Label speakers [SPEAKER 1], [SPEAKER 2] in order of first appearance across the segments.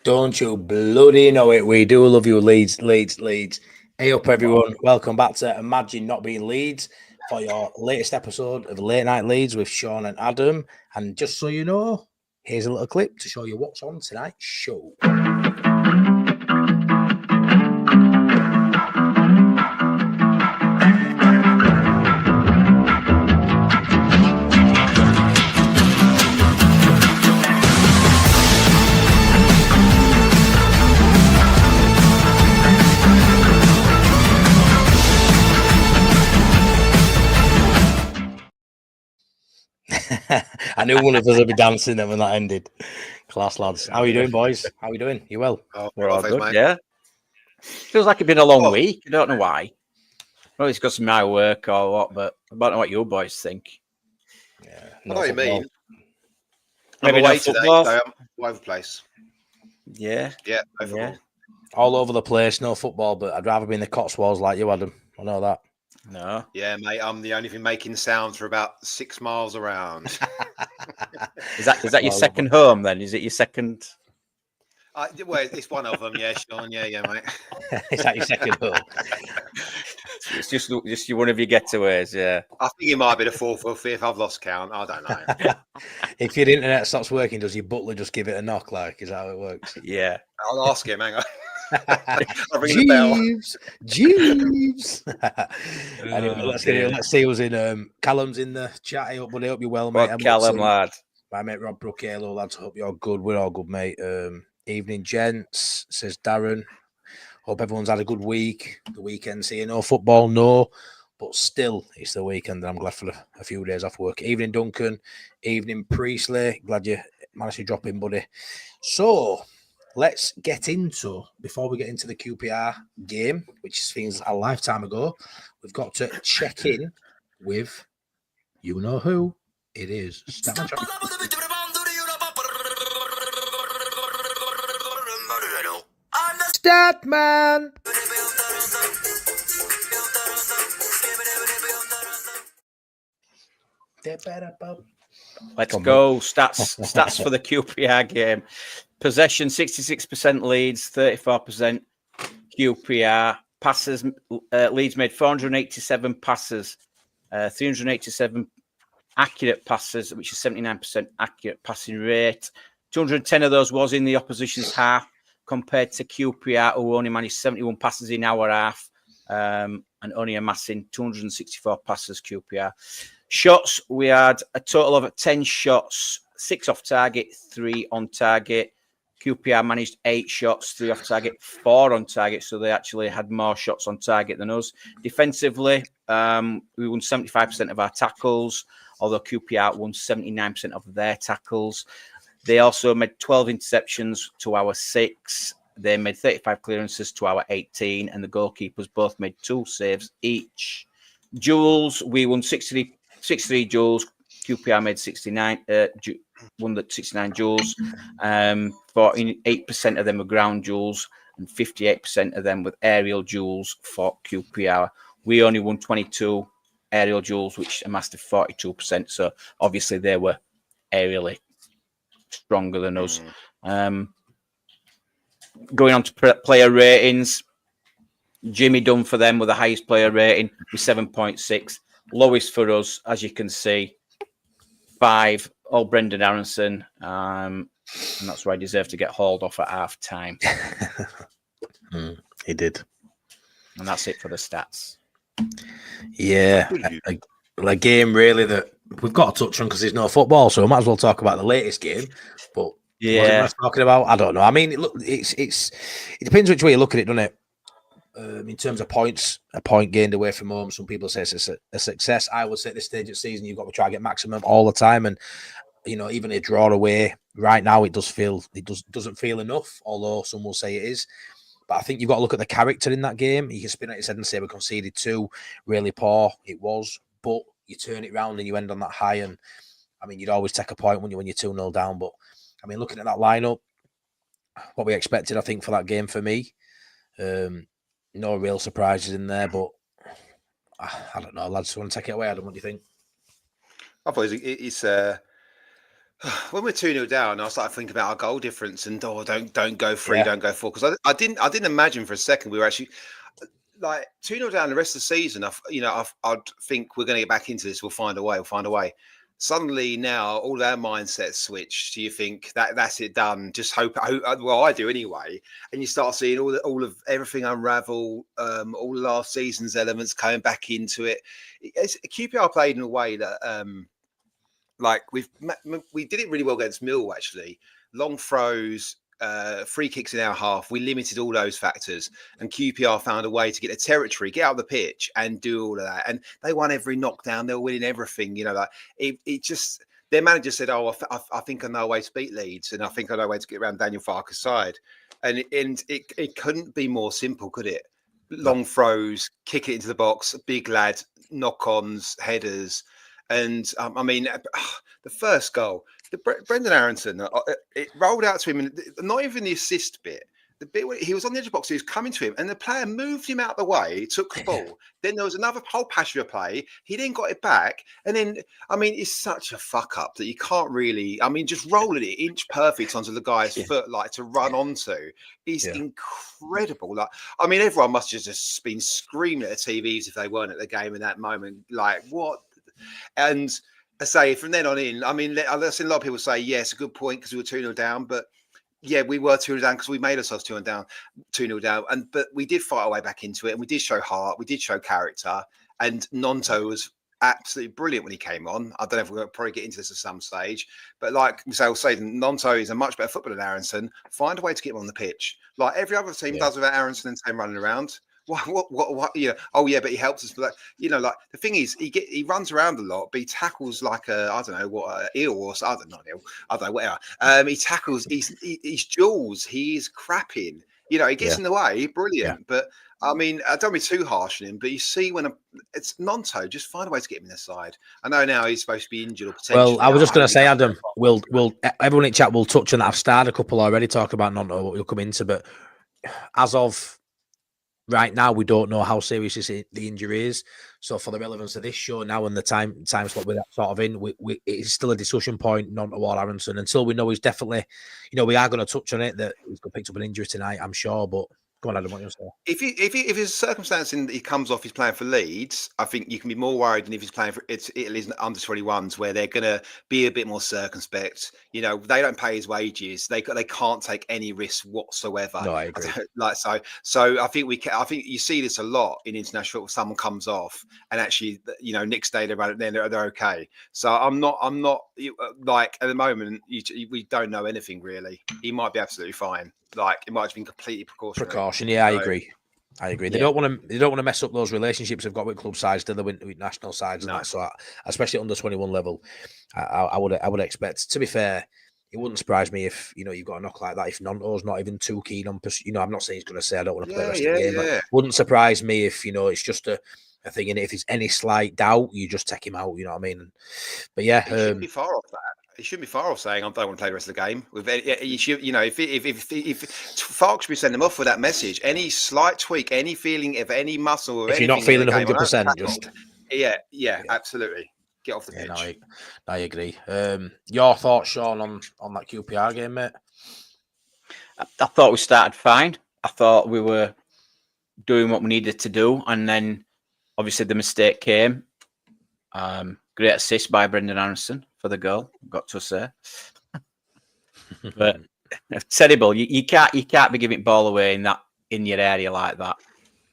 [SPEAKER 1] Don't you bloody know it? We do love you, Leeds. Hey up, everyone. Welcome back to Imagine Not Being Leeds for your latest episode of Late Night Leeds with Sean and Adam. And just so you know, here's a little clip to show you what's on tonight's show. I knew one of us would be dancing then when that ended. Class, lads. How are you doing, boys? How are you doing? You well?
[SPEAKER 2] We're all good,
[SPEAKER 3] mate.
[SPEAKER 2] Yeah. Feels like it's been a long week. I don't know why. Well, it's because of my work or what, but I don't know what you boys think.
[SPEAKER 3] Yeah, I know what you mean.
[SPEAKER 2] Maybe
[SPEAKER 3] I'm
[SPEAKER 2] no
[SPEAKER 3] away today,
[SPEAKER 2] football.
[SPEAKER 3] so I'm all over the place.
[SPEAKER 2] Yeah.
[SPEAKER 3] Yeah, no football.
[SPEAKER 1] All over the place, no football, but I'd rather be in the Cotswolds like you, Adam. I know that.
[SPEAKER 2] No.
[SPEAKER 3] Yeah, mate, I'm the only thing making sounds for about 6 miles around.
[SPEAKER 2] Is that your second home then? Is it your second?
[SPEAKER 3] Well, it's one of them, yeah, Sean. Yeah, mate.
[SPEAKER 1] Is that your second home?
[SPEAKER 2] It's just one of your getaways, yeah.
[SPEAKER 3] I think it might be the fourth or fifth. I've lost count. I don't know.
[SPEAKER 1] If your internet stops working, does your butler just give it a knock? Like, is that how it works?
[SPEAKER 2] Yeah.
[SPEAKER 3] I'll ask him. Hang on. I'll ring the bell.
[SPEAKER 1] Jeeves. Anyway, let's see who's in. Callum's in the chat. Hey up, buddy. Hope you're well, mate.
[SPEAKER 2] Well, Callum, lad.
[SPEAKER 1] My mate Rob Brooke. Hello, lads. Hope you're good. We're all good, mate. Evening, gents. Says Darren. Hope everyone's had a good week. The weekend's here. No football, no. But still, it's the weekend, and I'm glad for a few days off work. Evening, Duncan. Evening, Priestley. Glad you managed to drop in, buddy. So, let's get into, before we get into the QPR game, which seems a lifetime ago, we've got to check in with you know who it is. Stat man.
[SPEAKER 2] Let's go. Stats for the QPR game. Possession 66% Leeds, 34% QPR. Passes, Leeds made 487 passes, 387 accurate passes, which is 79% accurate passing rate. 210 of those was in the opposition's half, compared to QPR, who only managed 71 passes in our half, and only amassing 264 passes QPR. Shots, we had a total of 10 shots, 6 off target, 3 on target. QPR managed 8 shots, 3 off target, 4 on target, so they actually had more shots on target than us. Defensively, we won 75% of our tackles, although QPR won 79% of their tackles. They also made 12 interceptions to our 6. They made 35 clearances to our 18, and the goalkeepers both made 2 saves each. Duels, we won 63 duels. QPR made 69, won the 69 duels. 48% of them were ground duels, and 58% of them with aerial duels for QPR. We only won 22 aerial duels, which amassed to 42%. So obviously they were aerially stronger than us. Going on to player ratings, Jimmy Dunn for them with the highest player rating with 7.6. Lowest for us, as you can see, 5. All Brendan Aaronson, and that's why he deserved to get hauled off at half time.
[SPEAKER 1] He did.
[SPEAKER 2] And that's it for the stats.
[SPEAKER 1] Yeah. A game really that we've got to touch on because there's no football, so we might as well talk about the latest game. But
[SPEAKER 2] yeah,
[SPEAKER 1] what talking about, I don't know. I mean, it depends which way you look at it, doesn't it? In terms of points, a point gained away from home, some people say it's a success. I would say at this stage of the season, you've got to try to get maximum all the time, and even a draw away right now, doesn't feel enough. Although some will say it is. But I think you've got to look at the character in that game. You can spin at your head and say we conceded 2, really poor. It was, but you turn it round and you end on that high. And I mean, you'd always take a point when you're 2-0 down. But I mean, looking at that lineup, what we expected, I think, for that game for me, no real surprises in there. But I don't know, lads. Want to take it away, Adam? What do you think?
[SPEAKER 3] I thought it's when we're 2-0 down, I started thinking about our goal difference and don't go 3,
[SPEAKER 1] Yeah.
[SPEAKER 3] don't go 4, because I didn't imagine for a second we were actually like 2-0 down the rest of the season. I'd think we're going to get back into this. We'll find a way. We'll find a way. Suddenly now, all our mindsets switch. Do you think that's it done? Just hope. Well, I do anyway. And you start seeing all of everything unravel. All the last season's elements coming back into it. QPR played in a way that, like we did it really well against Mill. Actually, long throws. Free kicks in our half, we limited all those factors, and QPR found a way to get the territory, get out the pitch, and do all of that. And they won every knockdown; they were winning everything. Like it just their manager said, "Oh, I think I know a way to beat Leeds, and I think I know a way to get around Daniel Farke's side." And it couldn't be more simple, could it? Long throws, kick it into the box, big lad, knock-ons, headers, and I mean, the first goal. Brendan Aaronson, it rolled out to him, and not even the assist bit. The bit where he was on the edge of the box, he was coming to him, and the player moved him out of the way, took the ball. Then there was another whole passion of play. He then got it back, and then it's such a fuck up that you can't really. Just rolling it inch perfect onto the guy's foot, like to run onto, is incredible. Like, everyone must have just been screaming at the TVs if they weren't at the game in that moment. Like, what? And I say from then on in, I've seen a lot of people say, yes, a good point because we were 2-0 down. But yeah, we were 2-0 down because we made ourselves 2-0 down. But we did fight our way back into it, and we did show heart, we did show character. And Gnonto was absolutely brilliant when he came on. I don't know if we're going to probably get into this at some stage. But like I'll say, Gnonto is a much better footballer than Aaronson. Find a way to get him on the pitch. Like every other team does without Aaronson and Sam running around. What? Yeah. Oh, yeah, but he helps us. But like the thing is, he runs around a lot, but he tackles like a eel or I don't know whatever. He tackles. He's jaws. He's crapping. He gets in the way. Brilliant. Yeah. But I don't be too harsh on him. But you see when it's Gnonto, just find a way to get him in the side. I know now he's supposed to be injured or potentially.
[SPEAKER 1] Well, I was just going to say, Adam, we'll everyone in chat will touch on that. I've started a couple already talking about Gnonto, what we'll come into, but as of right now, we don't know how serious the injury is. So for the relevance of this show now and the time slot we're sort of in, it's still a discussion point, Gnonto or Aaronson, until we know he's definitely, we are going to touch on it, that he's got picked up an injury tonight, I'm sure. But go on, Adam, what you say?
[SPEAKER 3] If his circumstance he comes off, he's playing for Leeds, I think you can be more worried than if he's playing for Italy's under 21s, where they're going to be a bit more circumspect. They don't pay his wages. They can't take any risks whatsoever.
[SPEAKER 1] No, I agree.
[SPEAKER 3] So I think you see this a lot in international. If someone comes off and actually, next day they're okay. So I'm not like at the moment we don't know anything really. He might be absolutely fine. Like it might have been completely precautionary.
[SPEAKER 1] Yeah, I agree. They don't want to mess up those relationships they've got with club sides, do they, with national sides and that. So, especially under 21 level, I would expect. To be fair, it wouldn't surprise me if you've got a knock like that. If Gnonto's not even too keen on, I'm not saying he's going to say I don't want to play the rest of the game. But wouldn't surprise me if it's just a thing. And if there's any slight doubt, you just take him out. You know what I mean? But yeah,
[SPEAKER 3] he shouldn't be far off that. He shouldn't be far off saying I don't want to play the rest of the game. If Falk should be sending him off with that message, any slight tweak, any feeling of any muscle, or
[SPEAKER 1] if you're not feeling 100%, just
[SPEAKER 3] absolutely get off the pitch.
[SPEAKER 1] No, I agree. Your thoughts, Sean, on that QPR game, mate?
[SPEAKER 2] I thought we started fine. I thought we were doing what we needed to do, and then obviously the mistake came. Great assist by Brendan Aaronson for the goal, got to say. But terrible. You can't be giving ball away in your area like that,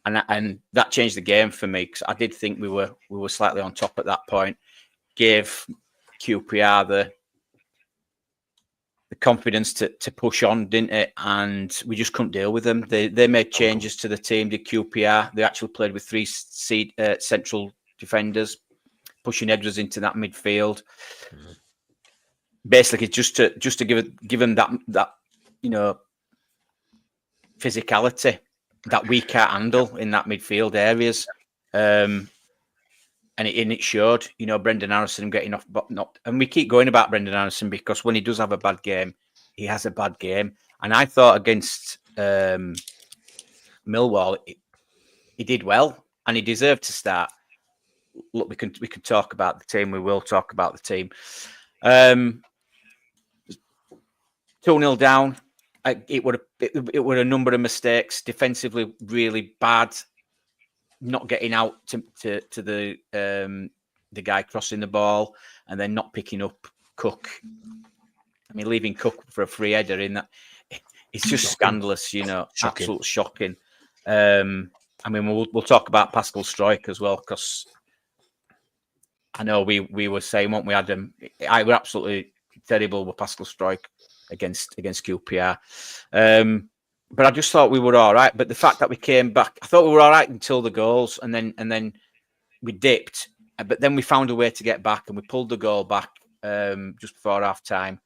[SPEAKER 2] and that changed the game for me, because I did think we were slightly on top at that point. Gave QPR the confidence to push on, didn't it? And we just couldn't deal with them. They made changes to the team. The QPR, they actually played with three central defenders, pushing Edwards into that midfield. Mm-hmm. Basically, just to give them that physicality that we can't handle in that midfield areas. And it showed. Brendan Aaronson getting off, but not. And we keep going about Brendan Aaronson because when he does have a bad game, he has a bad game. And I thought against Millwall, he did well, and he deserved to start. Look, we can talk about the team. We will talk about the team. 2-0 down. It would a number of mistakes defensively, really bad. Not getting out to the guy crossing the ball, and then not picking up Cook. I mean, leaving Cook for a free header in that, it's just scandalous. Absolute shocking. I mean, we'll talk about Pascal Struijk as well, because I know we were saying, weren't we, Adam? I were absolutely terrible with Pascal Struijk against QPR. But I just thought we were all right. But the fact that we came back, I thought we were all right until the goals, and then we dipped. But then we found a way to get back, and we pulled the goal back just before half time.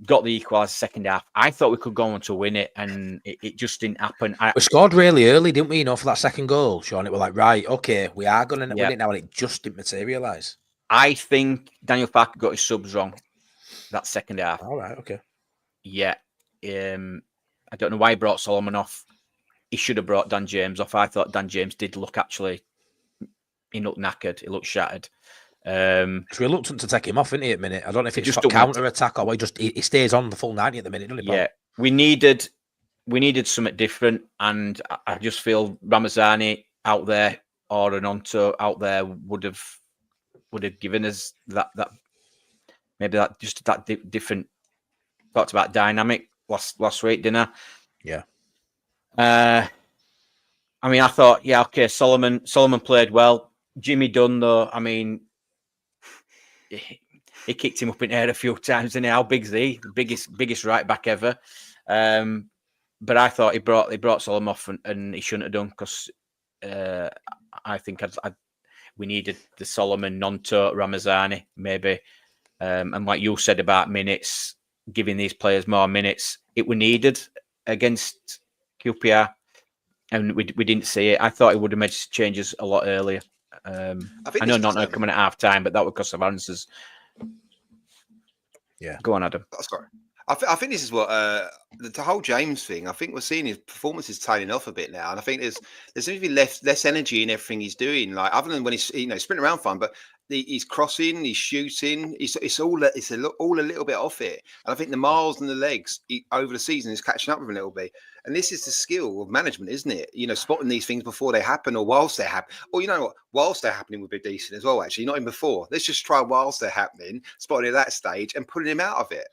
[SPEAKER 2] Got the equaliser second half. I thought we could go on to win it, and it just didn't happen.
[SPEAKER 1] We scored really early, didn't we? For that second goal, Sean. It was like, right, okay, we are going to win it now, and it just didn't materialise.
[SPEAKER 2] I think Daniel Farke got his subs wrong that second half.
[SPEAKER 1] All right, okay.
[SPEAKER 2] Yeah. I don't know why he brought Solomon off. He should have brought Dan James off. I thought Dan James did look he looked knackered. He looked shattered.
[SPEAKER 1] It's reluctant to take him off, isn't he, at the minute? I don't know if it's just counter attack or he stays on the full 90 at the minute, doesn't he?
[SPEAKER 2] Yeah, we needed something different, and I just feel Ramazani out there or an Gnonto out there would have given us that maybe that just that different. Talked about dynamic last week, didn't I?
[SPEAKER 1] Yeah.
[SPEAKER 2] I mean, I thought, yeah, okay, Solomon played well. Jimmy Dunn, though, I mean, he kicked him up in air a few times, and how big's he? The biggest right back ever. But I thought he brought Solomon off, and he shouldn't have done, because I think we needed the Solomon, Gnonto, Ramazani, maybe. And like you said about minutes, giving these players more minutes, it were needed against QPR, and we didn't see it. I thought it would have made changes a lot earlier. I know Gnonto coming at half time, but that would cost some answers.
[SPEAKER 1] Yeah,
[SPEAKER 2] go on, Adam.
[SPEAKER 3] Sorry. I think this is what the whole James thing. I think we're seeing his performance is tailing off a bit now, and I think there seems to be less energy in everything he's doing. Like, other than when he's sprinting around fun, but he's crossing, he's shooting. It's all a little bit off it. And I think the miles and the legs over the season is catching up with him a little bit. And this is the skill of management, isn't it? Spotting these things before they happen or whilst they happen. Or whilst they're happening would be decent as well. Actually, not even before. Let's just try whilst they're happening, spotting at that stage, and pulling him out of it.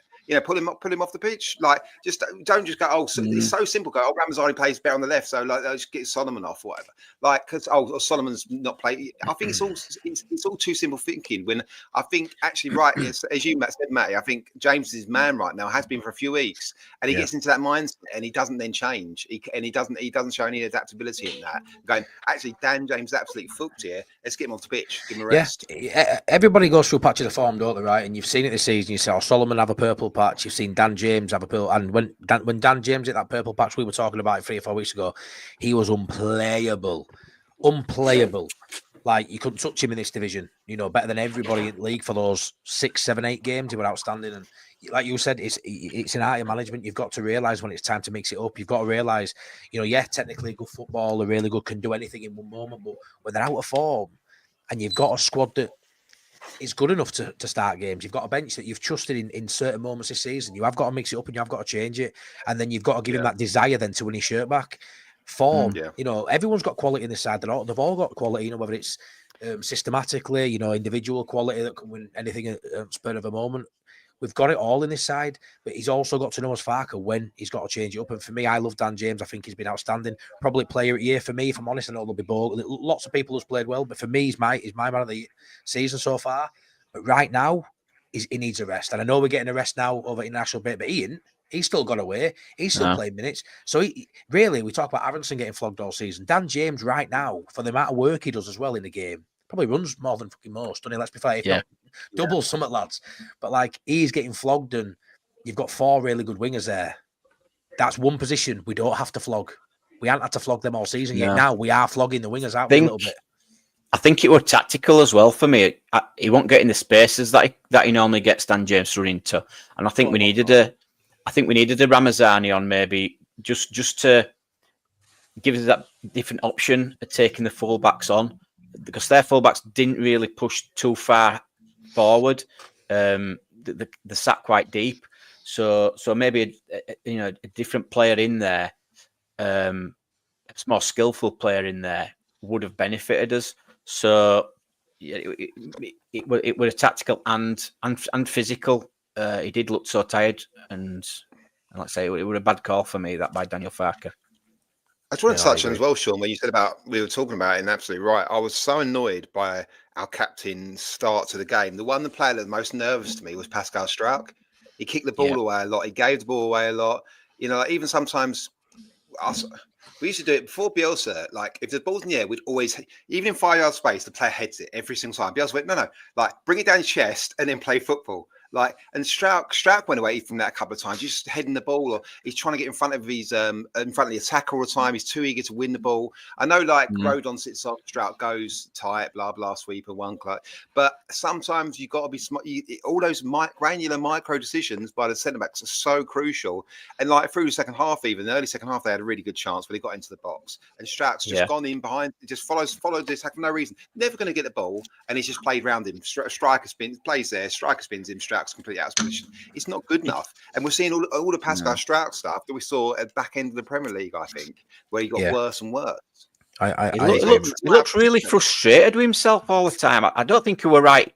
[SPEAKER 3] Pull him off the pitch. Like, just don't just go. Oh, it's so simple. Go. Oh, Ramazani plays better on the left, so like, just get Solomon off, or whatever. Like, because Solomon's not playing. I think it's all too simple thinking. When I think actually, right, as you said, Matty, I think James is man right now, has been for a few weeks, and he gets into that mindset, and he doesn't then change. He doesn't show any adaptability in that. Going, actually, Dan James is absolutely fucked here. Let's get him off the pitch. Give him a rest.
[SPEAKER 1] Yeah, everybody goes through patches of form, don't they? Right, and you've seen it this season. You saw Solomon have a purple patch. You've seen Dan James have a purple, and when Dan James hit that purple patch, we were talking about it 3 or 4 weeks ago. He was unplayable. Like, you couldn't touch him in this division. Better than everybody in the league for those 6, 7, 8 games. He was outstanding, and like you said, it's an art of management. You've got to realise when it's time to mix it up. You've got to realise, technically good football, they're really good, can do anything in one moment, but when they're out of form, and you've got a squad that is good enough to start games. You've got a bench that you've trusted in certain moments this season. You have got to mix it up, and you have got to change it. And then you've got to give him that desire then to win his shirt back. Form, everyone's got quality in this side. They've all got quality, whether it's systematically, individual quality that can win anything at spur of a moment. We've got it all in this side, but he's also got to know as Farke when he's got to change it up. And for me, I love Dan James. I think he's been outstanding. Probably player of the year for me, if I'm honest. I know there'll be lots of people who's played well, but for me, he's my man of the season so far. But right now, he needs a rest. And I know we're getting a rest now over international bit, but he's still got away. He's still playing minutes. So we talk about Aaronson getting flogged all season. Dan James right now, for the amount of work he does as well in the game, probably runs more than fucking most, doesn't he? Let's be fair. Double summit lads. But like, he's getting flogged, and you've got 4 really good wingers there. That's one position we don't have to flog. We haven't had to flog them all season yet. Now we are flogging the wingers out a little bit.
[SPEAKER 2] I think it was tactical as well for me. He won't get in the spaces that he normally gets Dan James to run into. And I think we needed a Ramazani on, maybe just to give us that different option of taking the fullbacks on, because their fullbacks didn't really push too far forward. They sat quite deep. So maybe a different player in there, a more skillful player in there would have benefited us. So it was tactical and physical. He did look so tired, and like I say, it was a bad call for me, that by Daniel Farke.
[SPEAKER 3] I just want to touch on as well, Sean, when you said we were talking about it, and absolutely right. I was so annoyed by our captain's start to the game. The player that was most nervous to me was Pascal Struijk. He kicked the ball away a lot. He gave the ball away a lot. Even sometimes we used to do it before Bielsa. Like, if the ball's in the air, we'd always, even in 5 yard space, the player heads it every single time. Bielsa went, no, like, bring it down your chest and then play football. Like, and Struijk went away from that a couple of times. He's just heading the ball, or he's trying to get in front of his in front of the attacker all the time. He's too eager to win the ball. I know, like, Rodon sits on, Struijk goes tight, blah blah, sweeper, one clutch. But sometimes you've got to be smart. All those granular micro decisions by the centre backs are so crucial. And like through the second half, even the early second half, they had a really good chance, but they got into the box. And Struijk's just gone in behind, just followed this attack for no reason. Never going to get the ball, and he's just played round him. Striker plays there, striker spins him, Struijk's completely out of position. It's not good enough. And we're seeing all the Pascal Struijk stuff that we saw at the back end of the Premier League, I think, where he got worse and worse.
[SPEAKER 2] He looks really frustrated with himself all the time. I don't think he were right.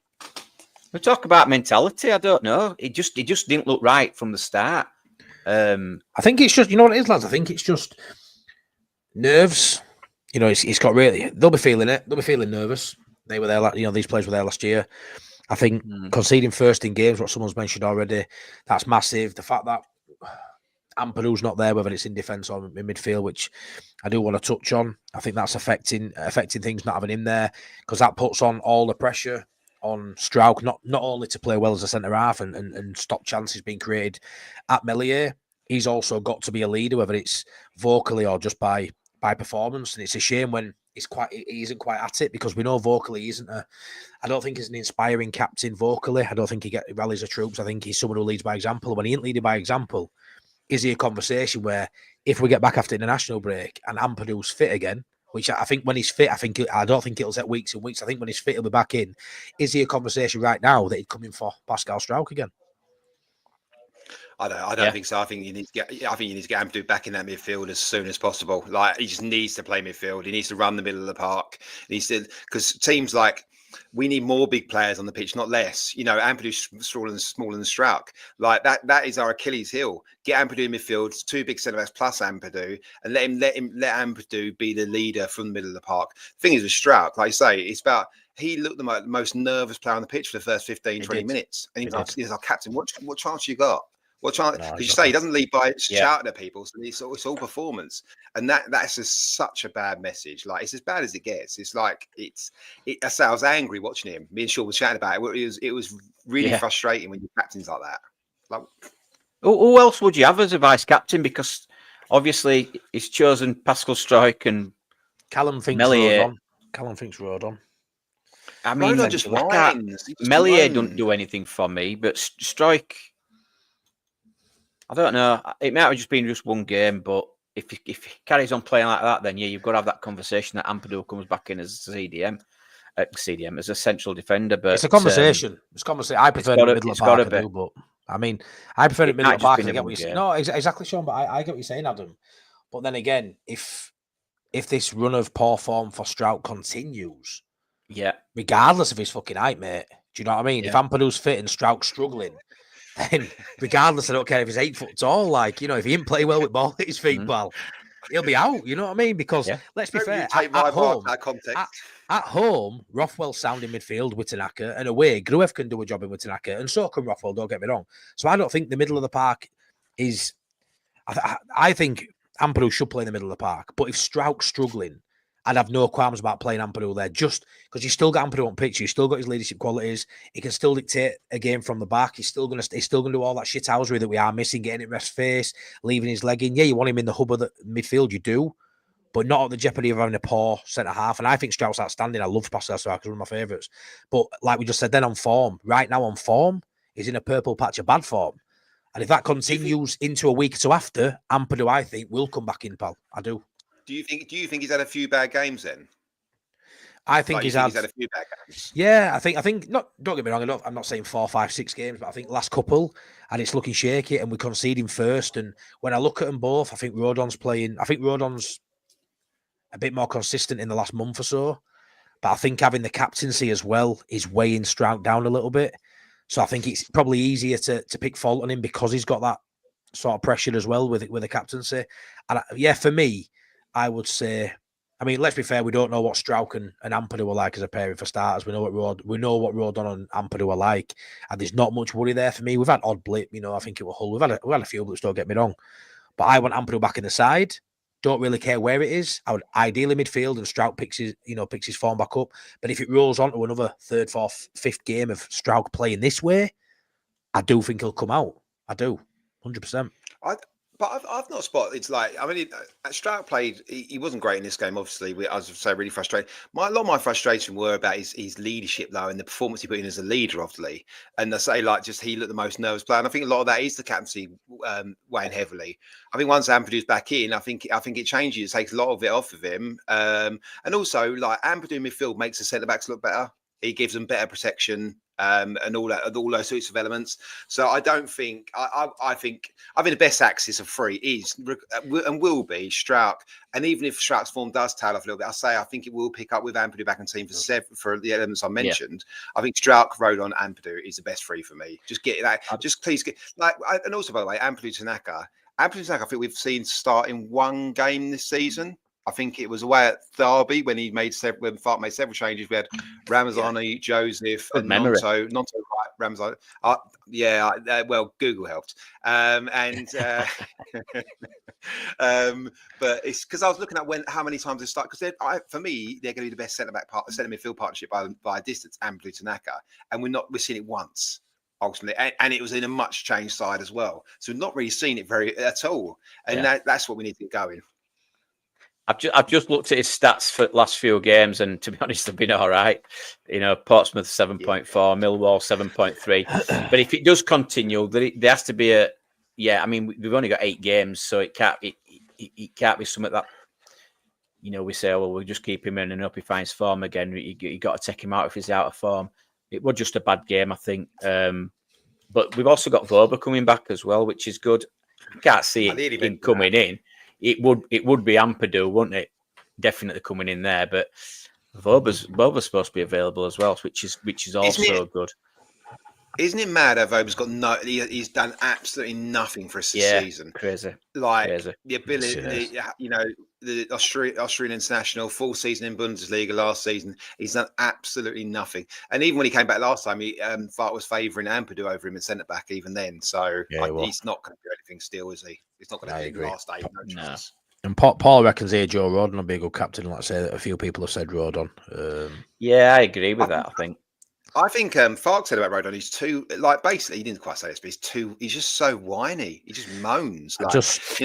[SPEAKER 2] We talk about mentality. I don't know. He just didn't look right from the start.
[SPEAKER 1] I think it's just, you know what it is, lads? I think it's just nerves. It's got really. They'll be feeling it. They'll be feeling nervous. They were there. These players were there last year. I think conceding first in games, what someone's mentioned already, that's massive. The fact that Ampadu's not there, whether it's in defence or in midfield, which I do want to touch on, I think that's affecting things not having him there, because that puts on all the pressure on Struijk, not only to play well as a centre half and stop chances being created at Meslier. He's also got to be a leader, whether it's vocally or just by performance. And it's a shame when he isn't quite at it, because we know vocally he isn't I don't think he's an inspiring captain vocally. I don't think he rallies the troops. I think he's someone who leads by example. When he ain't leading by example, is he a conversation where if we get back after the international break and Ampadu's fit again, which I think when he's fit, I don't think it'll take weeks and weeks. I think when he's fit, he'll be back in. Is he a conversation right now that he'd come in for Pascal Struijk again?
[SPEAKER 3] I don't think so. I think you need to get Ampadu back in that midfield as soon as possible. Like, he just needs to play midfield. He needs to run the middle of the park. Because teams like, we need more big players on the pitch, not less. Ampadu's smaller than Struijk. Like, that is our Achilles heel. Get Ampadu in midfield, 2 big centre backs plus Ampadu, and let Ampadu be the leader from the middle of the park. The thing is with Struijk, like you say, it's about, he looked the most nervous player on the pitch for the first 15, 20 minutes. And he's our captain. What chance you got? What chance? Because you say he doesn't lead by shouting at people, so it's all performance, and that's just such a bad message. Like, it's as bad as it gets. It's like I was angry watching him. Me and Sean was chatting about it. It was really frustrating when your captain's like that. Like,
[SPEAKER 2] who else would you have as a vice captain? Because obviously he's chosen Pascal Struijk and
[SPEAKER 1] Callum thinks
[SPEAKER 2] Meslier.
[SPEAKER 1] Rodon.
[SPEAKER 2] I mean,
[SPEAKER 3] Rodon just whines.
[SPEAKER 2] Meslier don't do anything for me, but Struijk, I don't know. It might have just been just one game, but if he carries on playing like that, then you've got to have that conversation that Ampadu comes back in as CDM as a central defender. But
[SPEAKER 1] it's a conversation. It's a conversation. I prefer the middle of the park, but I mean, I prefer the middle of the park. I get what you're saying. No, exactly, Sean. But I get what you're saying, Adam. But then again, if this run of poor form for Struijk continues, regardless of his fucking height, mate, do you know what I mean? If Ampadu's fit and Struijk's struggling, then regardless, I don't care if he's 8 foot tall. Like, if he didn't play well with ball at his feet, pal, he'll be out. You know what I mean? Because let's be fair, at home, Rothwell's sound in midfield with Tanaka, and away, Gruev can do a job in with Tanaka, and so can Rothwell. Don't get me wrong. So I don't think the middle of the park is. I think Ampadu should play in the middle of the park. But if Struijk's struggling, I'd have no qualms about playing Ampadu there, just because you've still got Ampadu on pitch. You've still got his leadership qualities. He can still dictate a game from the back. He's still gonna do all that shithousery that we are missing, getting it rest face, leaving his leg in. Yeah, you want him in the hub of the midfield, you do, but not at the jeopardy of having a poor centre half. And I think Struijk's outstanding. I love Pascal Struijk, one of my favourites. But like we just said, then right now on form, he's in a purple patch of bad form. And if that continues into a week or two after, Ampadu, I think, will come back in, pal. I do.
[SPEAKER 3] Do you think he's had a few bad games then?
[SPEAKER 1] I think
[SPEAKER 3] he's had a few bad games.
[SPEAKER 1] Yeah, I think not. Don't get me wrong. I'm not saying 4, 5, 6 games, but I think last couple, and it's looking shaky, and we're conceding first. And when I look at them both, I think Rodon's playing. I think Rodon's a bit more consistent in the last month or so. But I think having the captaincy as well is weighing Stroud down a little bit. So I think it's probably easier to pick fault on him because he's got that sort of pressure as well with the captaincy. And yeah, for me, I would say. I mean, let's be fair. We don't know what Strauch and Ampadu are like as a pairing for starters. We know what Rodon and Ampadu are like, and there's not much worry there for me. We've had odd blip, I think it was Hull. We've had a few blips. Don't get me wrong, but I want Ampadu back in the side. Don't really care where it is. I would ideally midfield and Strauch picks his form back up. But if it rolls on to another 3rd, 4th, 5th game of Strauch playing this way, I do think he'll come out. I do, 100%.
[SPEAKER 3] But I've not spotted. It's like, I mean, Stroud played. He wasn't great in this game. Obviously, I was so really frustrated. A lot of my frustration were about his leadership, though, and the performance he put in as a leader of the league. And I say, like, just he looked the most nervous player. And I think a lot of that is the captaincy weighing heavily. I think once Ampadu's back in, I think it changes. It takes a lot of it off of him. And also, like, Ampadu in midfield makes the centre backs look better. He gives them better protection. And all those sorts of elements. So I don't think I think the best axis of 3 is and will be Strauch. And even if Strauch's form does tail off a little bit, I think it will pick up with Ampadu back in team for the elements I mentioned. Yeah. I think Strauch, Rodon, Ampadu is the best 3 for me. Just get that. Just please get and also by the way, Ampadu Tanaka. I think we've seen start in 1 game this season. I think it was away at Derby when Fark made several changes. We had Ramazani, Joseph, and Gnonto. Gnonto, right? Ramazani. Well, Google helped. But it's because I was looking at how many times they start. Because for me, they're going to be the best centre midfield partnership by a distance. Ampadu Tanaka, and we're seeing it once. Ultimately, and it was in a much changed side as well. So we've not really seen it at all, and that's what we need to get going.
[SPEAKER 2] I've just looked at his stats for the last few games, and to be honest, they've been all right. Portsmouth 7.4, Millwall 7.3. But if it does continue, there has to be I mean, we've only got 8 games, so it can't be something that we say, well, we'll just keep him in, and hope he finds form again. You got to take him out if he's out of form. It was just a bad game, I think. But we've also got Voba coming back as well, which is good. You can't see him coming in. It would be Ampadu, wouldn't it? Definitely coming in there, but Voba's supposed to be available as well, which is also good.
[SPEAKER 3] Isn't it mad how Voba's got he's done absolutely nothing for us this season.
[SPEAKER 2] Crazy.
[SPEAKER 3] The ability, the Austrian international, full season in Bundesliga last season, he's done absolutely nothing. And even when he came back last time, Fark was favouring Ampadu over him in centre back even then. So he's not going to do anything still, is he? He's not going to do last 8 matches.
[SPEAKER 1] And Paul reckons here Joe Rodon will be a good captain. Like I say, that a few people have said Rodon.
[SPEAKER 2] Yeah, I agree with that.
[SPEAKER 3] I think Fark said about Rodon, he's too, basically, he didn't quite say this, but he's just so whiny. He just moans. It's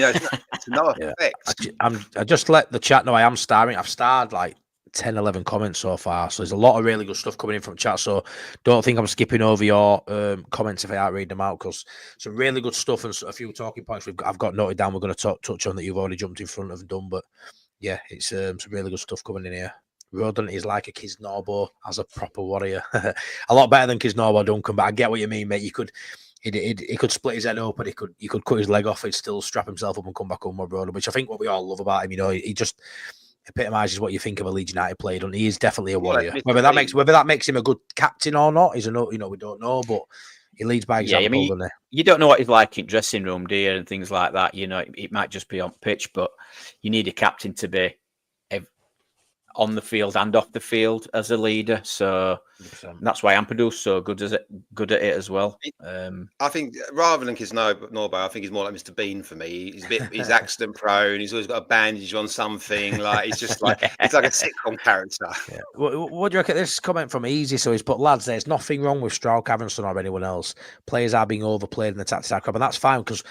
[SPEAKER 3] no effect.
[SPEAKER 1] I just let the chat know I am starring. I've starred 10, 11 comments so far. So there's a lot of really good stuff coming in from chat. So don't think I'm skipping over your comments if I aren't reading them out, because some really good stuff and a few talking points I've got noted down. We're going to touch on that you've already jumped in front of and done. But yeah, it's some really good stuff coming in here. Rodon is like a Gnonto as a proper warrior. A lot better than Gnonto Duncan, but I get what you mean, mate. He could split his head open, he could cut his leg off, he'd still strap himself up and come back home with Rodon, which I think what we all love about him. He just epitomises what you think of a Leeds United player, and he is definitely a warrior. Whether that makes him a good captain or not is we don't know, but he leads by example. Yeah, I mean, doesn't he?
[SPEAKER 2] You don't know what he's like in dressing room, do you, and things like that. It might just be on pitch, but you need a captain to be on the field and off the field as a leader. So 100%. That's why Ampadu's so good at it as well.
[SPEAKER 3] I think rather than Gnonto, I think he's more like Mr. Bean for me. He's accident prone. He's always got a bandage on something. He's just it's like a sitcom character. Yeah.
[SPEAKER 1] What do you reckon? This comment from Easy. So he's put, lads, there's nothing wrong with Strauch, Aaronson or anyone else. Players are being overplayed in the tactical crap, and that's fine, because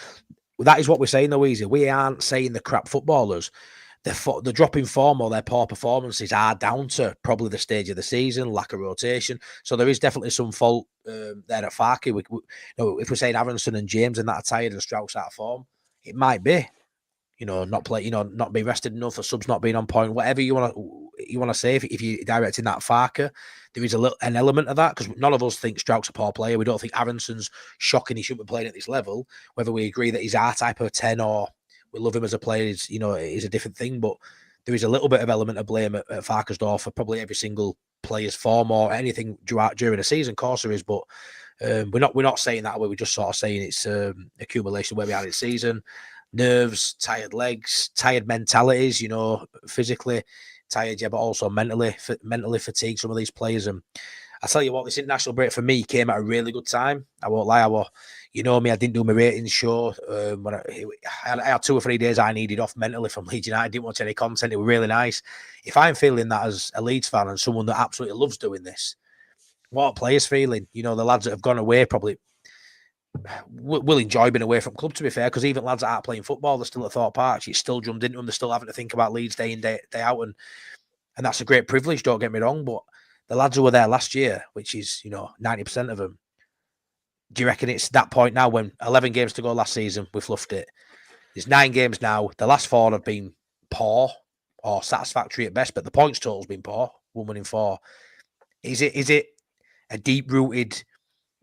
[SPEAKER 1] that is what we're saying though, Easy. We aren't saying the crap footballers. The drop in form or their poor performances are down to probably the stage of the season, lack of rotation. So there is definitely some fault there at Farke. If we're saying Aaronson and James and that are tired and Strauch's out of form, it might be, not be rested enough, or subs not being on point, whatever you want to. you want to say, if you're directing that Farker, there is an element of that, because none of us think Strout's a poor player. We don't think Aaronson's shocking. He shouldn't be playing at this level. Whether we agree that he's our type of 10 or we love him as a player is, is a different thing. But there is a little bit of element of blame at Farker's door for probably every single player's form or anything during a season. Of course there is, but we're not saying that way. We're just sort of saying it's accumulation where we are in the season. Nerves, tired legs, tired mentalities, physically tired, yeah, but also mentally fatigued, some of these players. And I tell you what, this international break for me came at a really good time. I won't lie. I didn't do my ratings show. When I had 2 or 3 days I needed off mentally from Leeds United. I didn't watch any content. It was really nice. If I'm feeling that as a Leeds fan and someone that absolutely loves doing this, what a player's feeling. The lads that have gone away probably will enjoy being away from club, to be fair, because even lads that aren't playing football, they're still at Thorpe Park. It's still drummed into them. They're still having to think about Leeds day in, day out. And that's a great privilege, don't get me wrong. But the lads who were there last year, which is, 90% of them, do you reckon it's that point now when 11 games to go last season, we fluffed it? There's 9 games now. The last 4 have been poor or satisfactory at best, but the points total's been poor, 1 winning 4. Is it a deep-rooted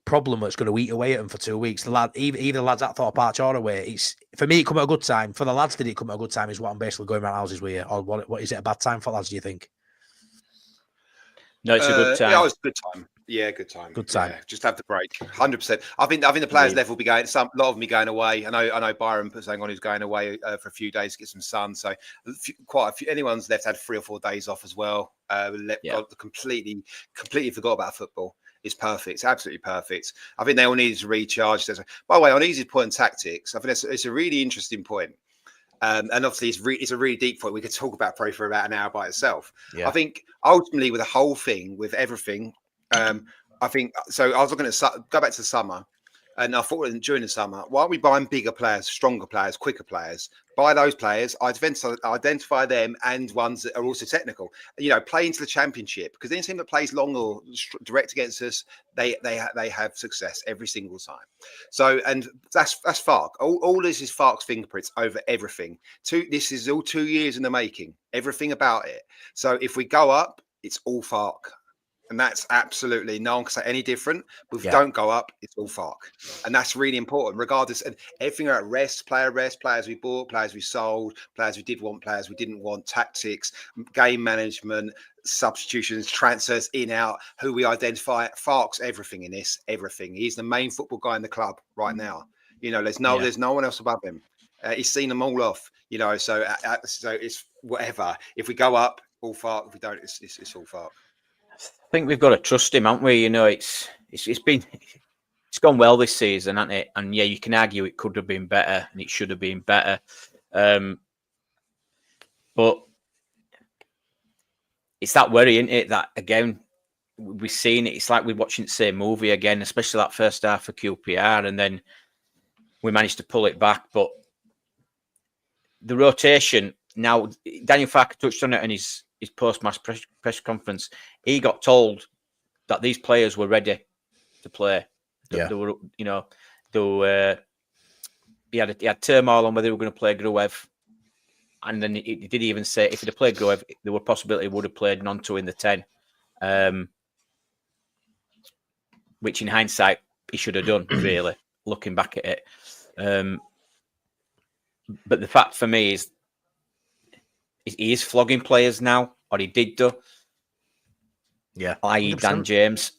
[SPEAKER 1] problem that's going to eat away at them for 2 weeks? Either the lads at Thorpe Arch or away. For me, it come at a good time. For the lads, did it come at a good time? Is what I'm basically going around houses with you, or what is it a bad time for lads? Do you think?
[SPEAKER 2] No, it's a good time.
[SPEAKER 3] Yeah, it was a good time. Yeah, good time.
[SPEAKER 1] Good time.
[SPEAKER 3] Yeah, just have the break. 100%. I think the players' level will be going. A lot of them be going away. I know Byron put something on who's going away for a few days to get some sun. So quite a few. Anyone's left had 3 or 4 days off as well. Completely forgot about football. It's perfect. It's absolutely perfect. I think they all needed to recharge. By the way, on easy point tactics, I think it's a really interesting point. And obviously, it's a really deep point. We could talk about probably for about an hour by itself. Yeah. I think ultimately, with the whole thing, with everything, I think so. I was looking at go back to the summer, and I thought during the summer, why aren't we buying bigger players, stronger players, quicker players? Buy those players, identify them, and ones that are also technical. Play into the championship, because any team that plays long or direct against us, they have success every single time. So, and that's Fark. All this is Fark's fingerprints over everything. This is all 2 years in the making. Everything about it. So if we go up, it's all Fark. And that's absolutely, no one can say any different. But if we don't go up, it's all Fark. And that's really important, regardless. And everything about rest, players we bought, players we sold, players we did want, players we didn't want, tactics, game management, substitutions, transfers in, out, who we identify. Fark's everything in this, everything. He's the main football guy in the club right now. There's no one else above him. He's seen them all off, so it's whatever. If we go up, all Fark. If we don't, it's all Fark.
[SPEAKER 2] I think we've got to trust him, haven't we? It's gone well this season, hasn't it? And yeah, you can argue it could have been better and it should have been better. But it's that worry, isn't it? That again, we've seen it. It's like we're watching the same movie again, especially that first half of QPR, and then we managed to pull it back. But the rotation now, Daniel Farke touched on it in his post-match press conference. He got told that these players were ready to play. They were, he had turmoil on whether they were going to play Gruev, and then he did even say if he'd have played Gruev, there were possibility he would have played Gnonto in the 10, which in hindsight he should have done. Really, looking back at it, but the fact for me is, he is flogging players now, or he did do.
[SPEAKER 1] Yeah.
[SPEAKER 2] I.e. Dan James.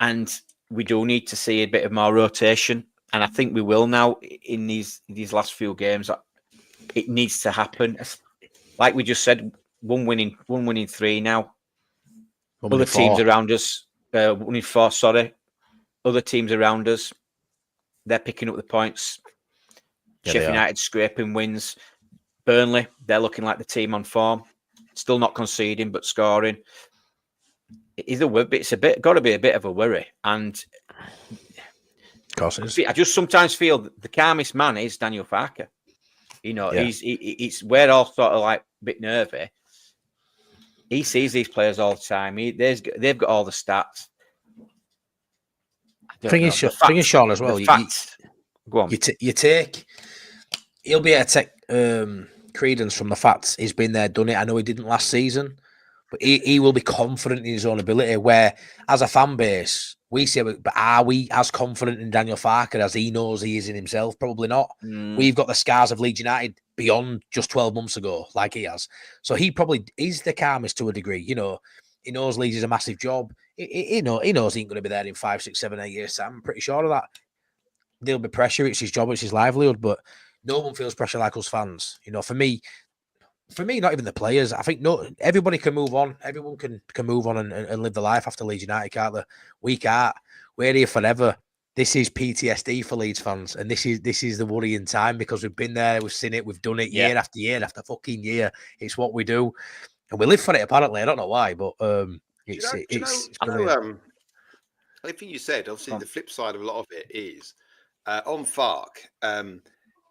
[SPEAKER 2] And we do need to see a bit of more rotation. And I think we will now in these last few games. It needs to happen. Like we just said, one winning 3 now. Other teams around us, winning 4, sorry. Other teams around us, they're picking up the points. Sheffield United scraping wins. Burnley, they're looking like the team on form. Still not conceding, but scoring. It's got to be a bit of a worry. And
[SPEAKER 1] of course it is.
[SPEAKER 2] I just sometimes feel the calmest man is Daniel Farke. He's we're all sort of like a bit nervy. He sees these players all the time. They've got all the stats.
[SPEAKER 1] Thing is, Sean, as well.
[SPEAKER 2] Go on.
[SPEAKER 1] He'll be able to take credence from the fact he's been there, done it. I know he didn't last season, but he will be confident in his own ability. Where as a fan base, we say, but are we as confident in Daniel Farke as he knows he is in himself? Probably not. We've got the scars of Leeds United beyond just 12 months ago, like he has. So he probably is the calmest to a degree. You know, he knows Leeds is a massive job. He knows he ain't going to be there in 5, 6, 7, 8 years. Sam, I'm pretty sure of that. There'll be pressure. It's his job. It's his livelihood. But no one feels pressure like us fans. You know, for me, not even the players. I think everybody can move on. Everyone can move on and live the life after Leeds United, can't they? We can't. We're here forever. This is PTSD for Leeds fans, and this is the worrying time because we've been there, we've seen it, we've done it year after year after fucking year. It's what we do, and we live for it. Apparently, I don't know why, but it's brilliant.
[SPEAKER 3] I think you said obviously the flip side of a lot of it is on Farke.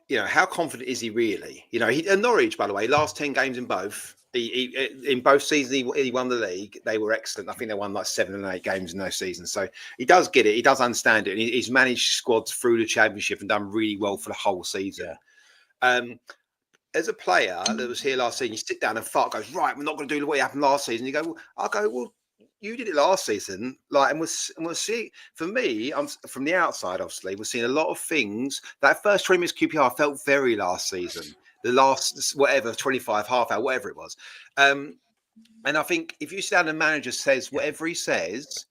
[SPEAKER 3] You know, how confident is he really? You know, he at Norwich, by the way, last 10 games in both. In both seasons, he won the league. They were excellent. I think they won like 7 and 8 games in those seasons. So he does get it. He does understand it. And he's managed squads through the championship and done really well for the whole season. Yeah. As a player that was here last season, you sit down and Farke goes, right, we're not going to do what happened last season. You go, well, I'll go, well, you did it last season, like, and we'll see. For me, I'm from the outside. Obviously, we're seeing a lot of things. That first 20 minutes QPR felt very last season. The last 25 half hour, whatever it was, and I think if you sit down and the manager says whatever he says,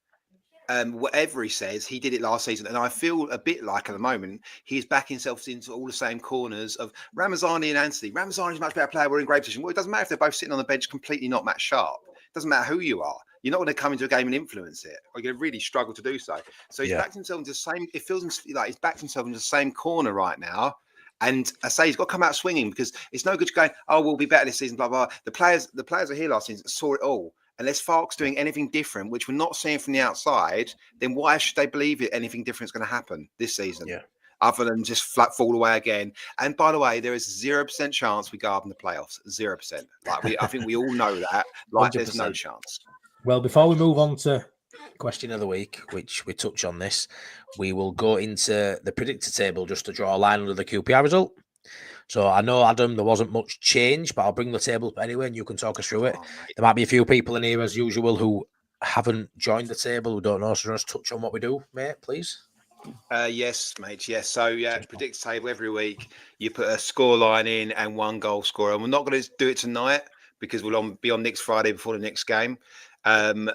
[SPEAKER 3] he did it last season, and I feel a bit like at the moment he's backing himself into all the same corners of Ramazani and Anthony. Ramazani's a much better player. We're in great position. Well, it doesn't matter if they're both sitting on the bench, completely not match sharp. It doesn't matter who you are. You're not going to come into a game and influence it, or you're going to really struggle to do so. So he's backed himself into the same. It feels like he's backed himself into the same corner right now. And I say he's got to come out swinging because it's no good going, oh, we'll be better this season, blah, blah. The players are here last season saw it all. Unless Farke's doing anything different, which we're not seeing from the outside, then why should they believe it? Anything different is going to happen this season? Yeah. Other than just flat fall away again. And by the way, there is 0% chance we go up in the playoffs. 0%. Like I think we all know that. Like 100%. There's no chance.
[SPEAKER 1] Well, before we move on to question of the week, which we touch on this, we will go into the predictor table just to draw a line under the QPR result. So I know, Adam, there wasn't much change, but I'll bring the table up anyway and you can talk us through it. There might be a few people in here, as usual, who haven't joined the table, who don't know. So just touch on what we do, mate, please.
[SPEAKER 3] Yes, mate. Yes. So, predictor table every week. You put a score line in and one goal scorer. And we're not going to do it tonight because we'll be on next Friday before the next game. So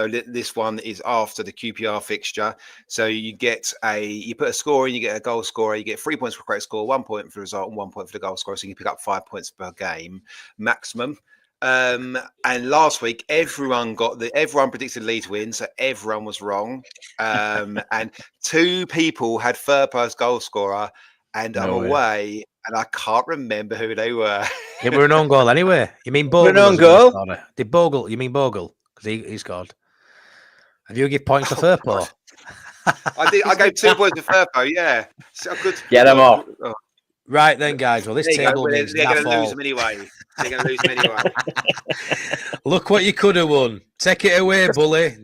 [SPEAKER 3] this one is after the QPR fixture. So you put a score in, you get a goal scorer, you get 3 points for correct score, 1 point for the result, and 1 point for the goal scorer. So you can pick up 5 points per game maximum. And last week, everyone predicted Leeds win, so everyone was wrong. And 2 people had third post goal scorer, and I'm away, and I can't remember who they were.
[SPEAKER 1] It were an own goal anyway. You mean Bogle?
[SPEAKER 2] An own goal?
[SPEAKER 1] Did Bogle? You mean Bogle? Because he scored. Have you give points for Furpo?
[SPEAKER 3] I gave 2 points to Furpo. Yeah, so good.
[SPEAKER 2] Get them off.
[SPEAKER 3] Oh.
[SPEAKER 1] Right then, guys. Well, this table means
[SPEAKER 3] they're going to lose them anyway.
[SPEAKER 1] Look what you could have won. Take it away, bully.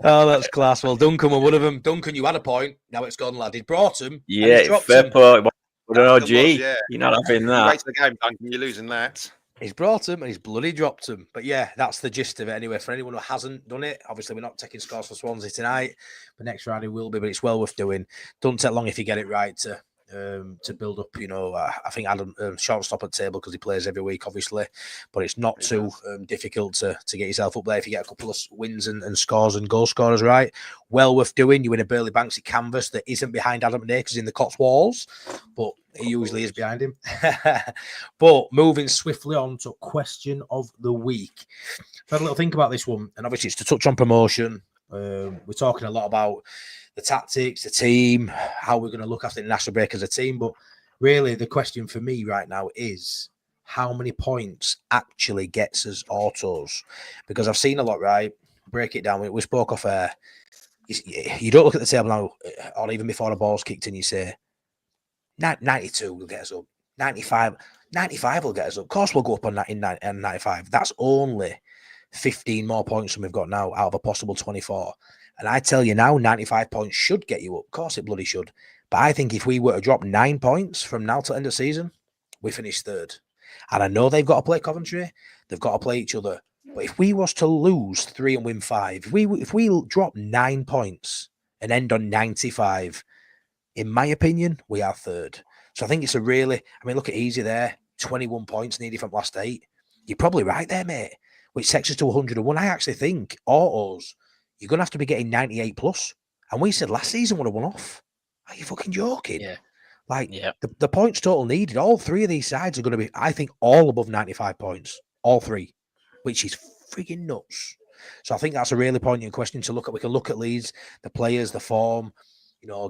[SPEAKER 1] Oh, that's class. Well, Duncan were one of them. Duncan, you had a point. Now it's gone, lad. He's brought him.
[SPEAKER 2] Yeah, fair point. But an OG. You're not having that.
[SPEAKER 3] Wait to the game, Duncan. You're losing that.
[SPEAKER 1] He's brought him and he's bloody dropped him. But yeah, that's the gist of it anyway. For anyone who hasn't done it, obviously we're not taking scores for Swansea tonight, but next Friday will be. But it's well worth doing. Doesn't take long if you get it right to build up. You know, I think Adam short stop at the table because he plays every week, obviously. But it's not too difficult to get yourself up there if you get a couple of wins and scores and goal scorers right. Well worth doing. You win a Burley Banksy canvas that isn't behind Adam Nakers in the Cotswolds, but he usually is behind him. But moving swiftly on to question of the week. I've had a little think about this one, and obviously it's to touch on promotion. We're talking a lot about the tactics, the team, how we're going to look after the national break as a team. But really, the question for me right now is how many points actually gets us autos? Because I've seen a lot, right? Break it down. We spoke off air. You don't look at the table now, or even before the ball's kicked in, you say, 92 will get us up. 95 will get us up. Of course, we'll go up on 95. That's only 15 more points than we've got now out of a possible 24. And I tell you now, 95 points should get you up. Of course, it bloody should. But I think if we were to drop 9 points from now to end of season, we finished third. And I know they've got to play Coventry, they've got to play each other. But if we was to lose 3 and win 5, if we drop 9 points and end on 95, in my opinion, we are third. So I think it's look at Easy there, 21 points needed from last 8. You're probably right there, mate, which takes us to 101. I actually think autos, you're going to have to be getting 98 plus. And we said last season would have won off. Are you fucking joking?
[SPEAKER 2] Yeah.
[SPEAKER 1] The points total needed, all 3 of these sides are going to be, I think, all above 95 points. All 3, which is freaking nuts. So I think that's a really poignant question to look at. We can look at Leeds, the players, the form,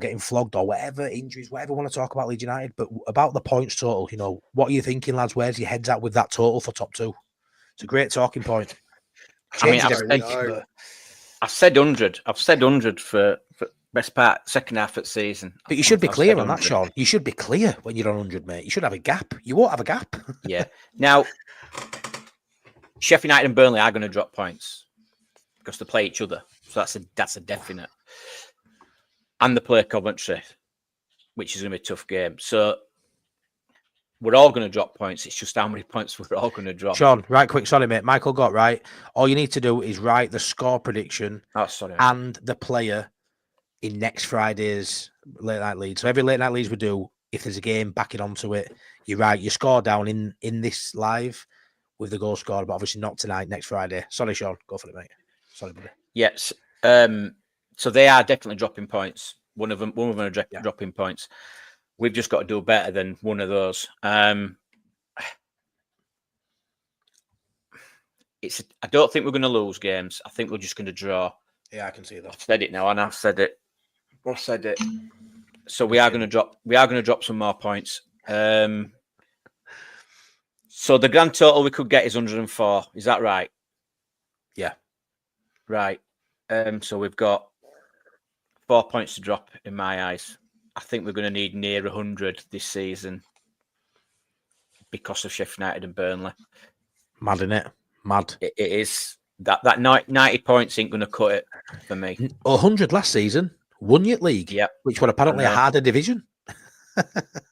[SPEAKER 1] getting flogged or whatever, injuries, whatever you want to talk about Leeds United. But about the points total, what are you thinking, lads? Where's your heads at with that total for top 2? It's a great talking point. I've
[SPEAKER 2] said 100. I've said 100 for best part, second half of the season.
[SPEAKER 1] But you should be clear on that, Sean. You should be clear when you're on 100, mate. You should have a gap. You won't have a gap.
[SPEAKER 2] Yeah. Now, Sheffield United and Burnley are going to drop points because they play each other. So that's a definite. And they play Coventry, which is going to be a tough game. So we're all going to drop points. It's just how many points we're all going to drop.
[SPEAKER 1] Sean, right quick. Sorry, mate. Michael got right. All you need to do is write the score prediction and the player in next Friday's Late Night Leeds. So every Late Night Leeds we do, if there's a game backing onto it, you write your score down in this live with the goal scored, but obviously not tonight, next Friday. Sorry, Sean. Go for it, mate. Sorry, buddy.
[SPEAKER 2] Yes. So they are definitely dropping points. One of them are dropping points. We've just got to do better than one of those. I don't think we're going to lose games. I think we're just going to draw.
[SPEAKER 1] Yeah, I can see that.
[SPEAKER 2] I've said it now, and I've said it. So we are going to drop. We are going to drop some more points. So the grand total we could get is 104. Is that right?
[SPEAKER 1] Yeah.
[SPEAKER 2] Right. So we've got 4 points to drop in my eyes. I think we're going to need near 100 this season because of Sheffield United and Burnley.
[SPEAKER 1] Mad, innit? Mad.
[SPEAKER 2] It is. That 90 points ain't going to cut it for me.
[SPEAKER 1] 100 last season, won your league, which were apparently a harder division.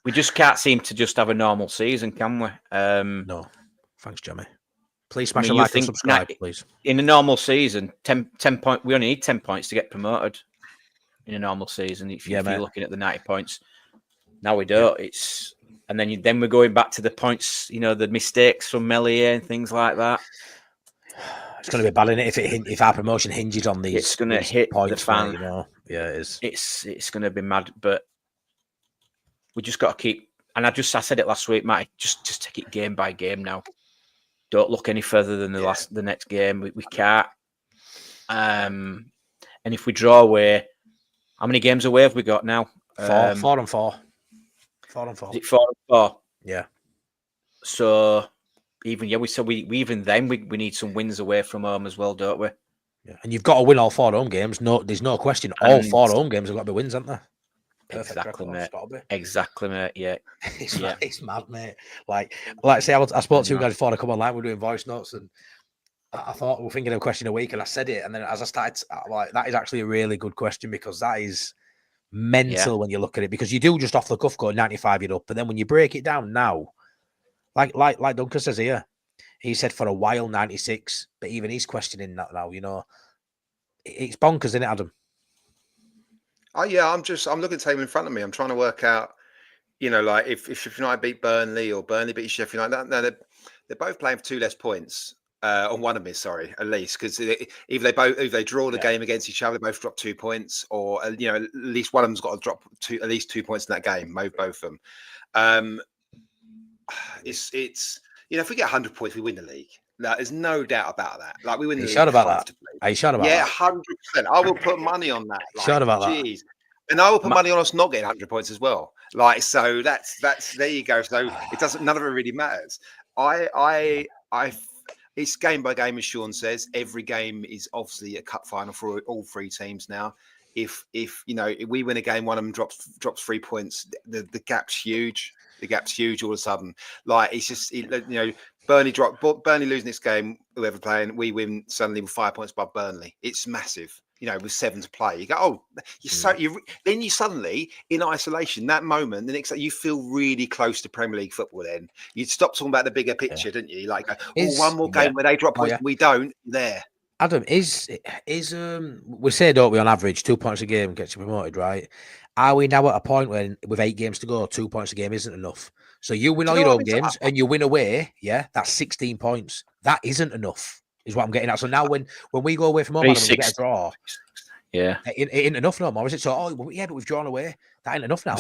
[SPEAKER 2] We just can't seem to just have a normal season, can we?
[SPEAKER 1] No. Thanks, Jamie. Please smash a like and subscribe, please. In
[SPEAKER 2] a normal season, 10 point. We only need 10 points to get promoted in a normal season. If you're looking at the 90 points, now we don't. It's and then we're going back to the points. The mistakes from Melier and things like that.
[SPEAKER 1] It's going to be bad, isn't it? If our promotion hinges on these,
[SPEAKER 2] it's going to hit the fan.
[SPEAKER 1] Yeah, it is.
[SPEAKER 2] It's going to be mad, but we just got to keep. And I said it last week, Matty. Just take it game by game now. Don't look any further than the next game. We can't. And if we draw away, how many games away have we got now?
[SPEAKER 1] 4 and 4. 4 and 4.
[SPEAKER 2] Is it 4 and 4?
[SPEAKER 1] Yeah.
[SPEAKER 2] So even we need some wins away from home as well, don't we?
[SPEAKER 1] Yeah. And you've got to win all 4 home games. No, there's no question. All 4 home games have got to be wins, haven't they?
[SPEAKER 2] Exactly, mate. Exactly, mate. Yeah,
[SPEAKER 1] it's mad, mate. Like I say, I spoke to you guys before I come online. We're doing voice notes, and I thought we were thinking of a question a week, and I said it, and then as I started, that is actually a really good question because that is mental when you look at it. Because you do just off the cuff go 95 you're up, but then when you break it down now, like Duncan says here, he said for a while 96, but even he's questioning that now. It's bonkers, isn't it, Adam?
[SPEAKER 3] Oh yeah, I'm looking at the table in front of me. I'm trying to work out, like if Sheffield United beat Burnley or Burnley beat Sheffield United, they're both playing for 2 less points. On one of them, sorry, at least because if they draw the game against each other, they both drop 2 points, or at least one of them's got to drop at least 2 points in that game. Both of them. It's if we get 100 points, we win the league. Like, there's no doubt about that. Like we win the league.
[SPEAKER 1] Are you sure about that?
[SPEAKER 3] Yeah, 100%. I will put money on that.
[SPEAKER 1] Sure about that?
[SPEAKER 3] And I will put money on us not getting 100 points as well. Like so, that's there you go. So it doesn't. None of it really matters. It's game by game, as Sean says. Every game is obviously a cup final for all 3 teams now. If we win a game, one of them drops 3 points. The gap's huge. The gap's huge all of a sudden. Like it's just Burnley losing this game. Whoever playing, we win suddenly with 5 points above Burnley. It's massive. with 7 to play. You go, oh, then you suddenly in isolation that moment, the next you feel really close to Premier League football. Then you'd stop talking about the bigger picture, didn't you? Like, one more game where they drop points, we don't. There,
[SPEAKER 1] Adam, is we say, don't we, on average 2 points a game gets you promoted, right? Are we now at a point when with 8 games to go, 2 points a game isn't enough? So you win all your home games and you win away, that's 16 points. That isn't enough, is what I'm getting at. So now when we go away from home, Adam, we get a draw.
[SPEAKER 2] Yeah,
[SPEAKER 1] it ain't enough no more, is it? So, but we've drawn away. That ain't enough now.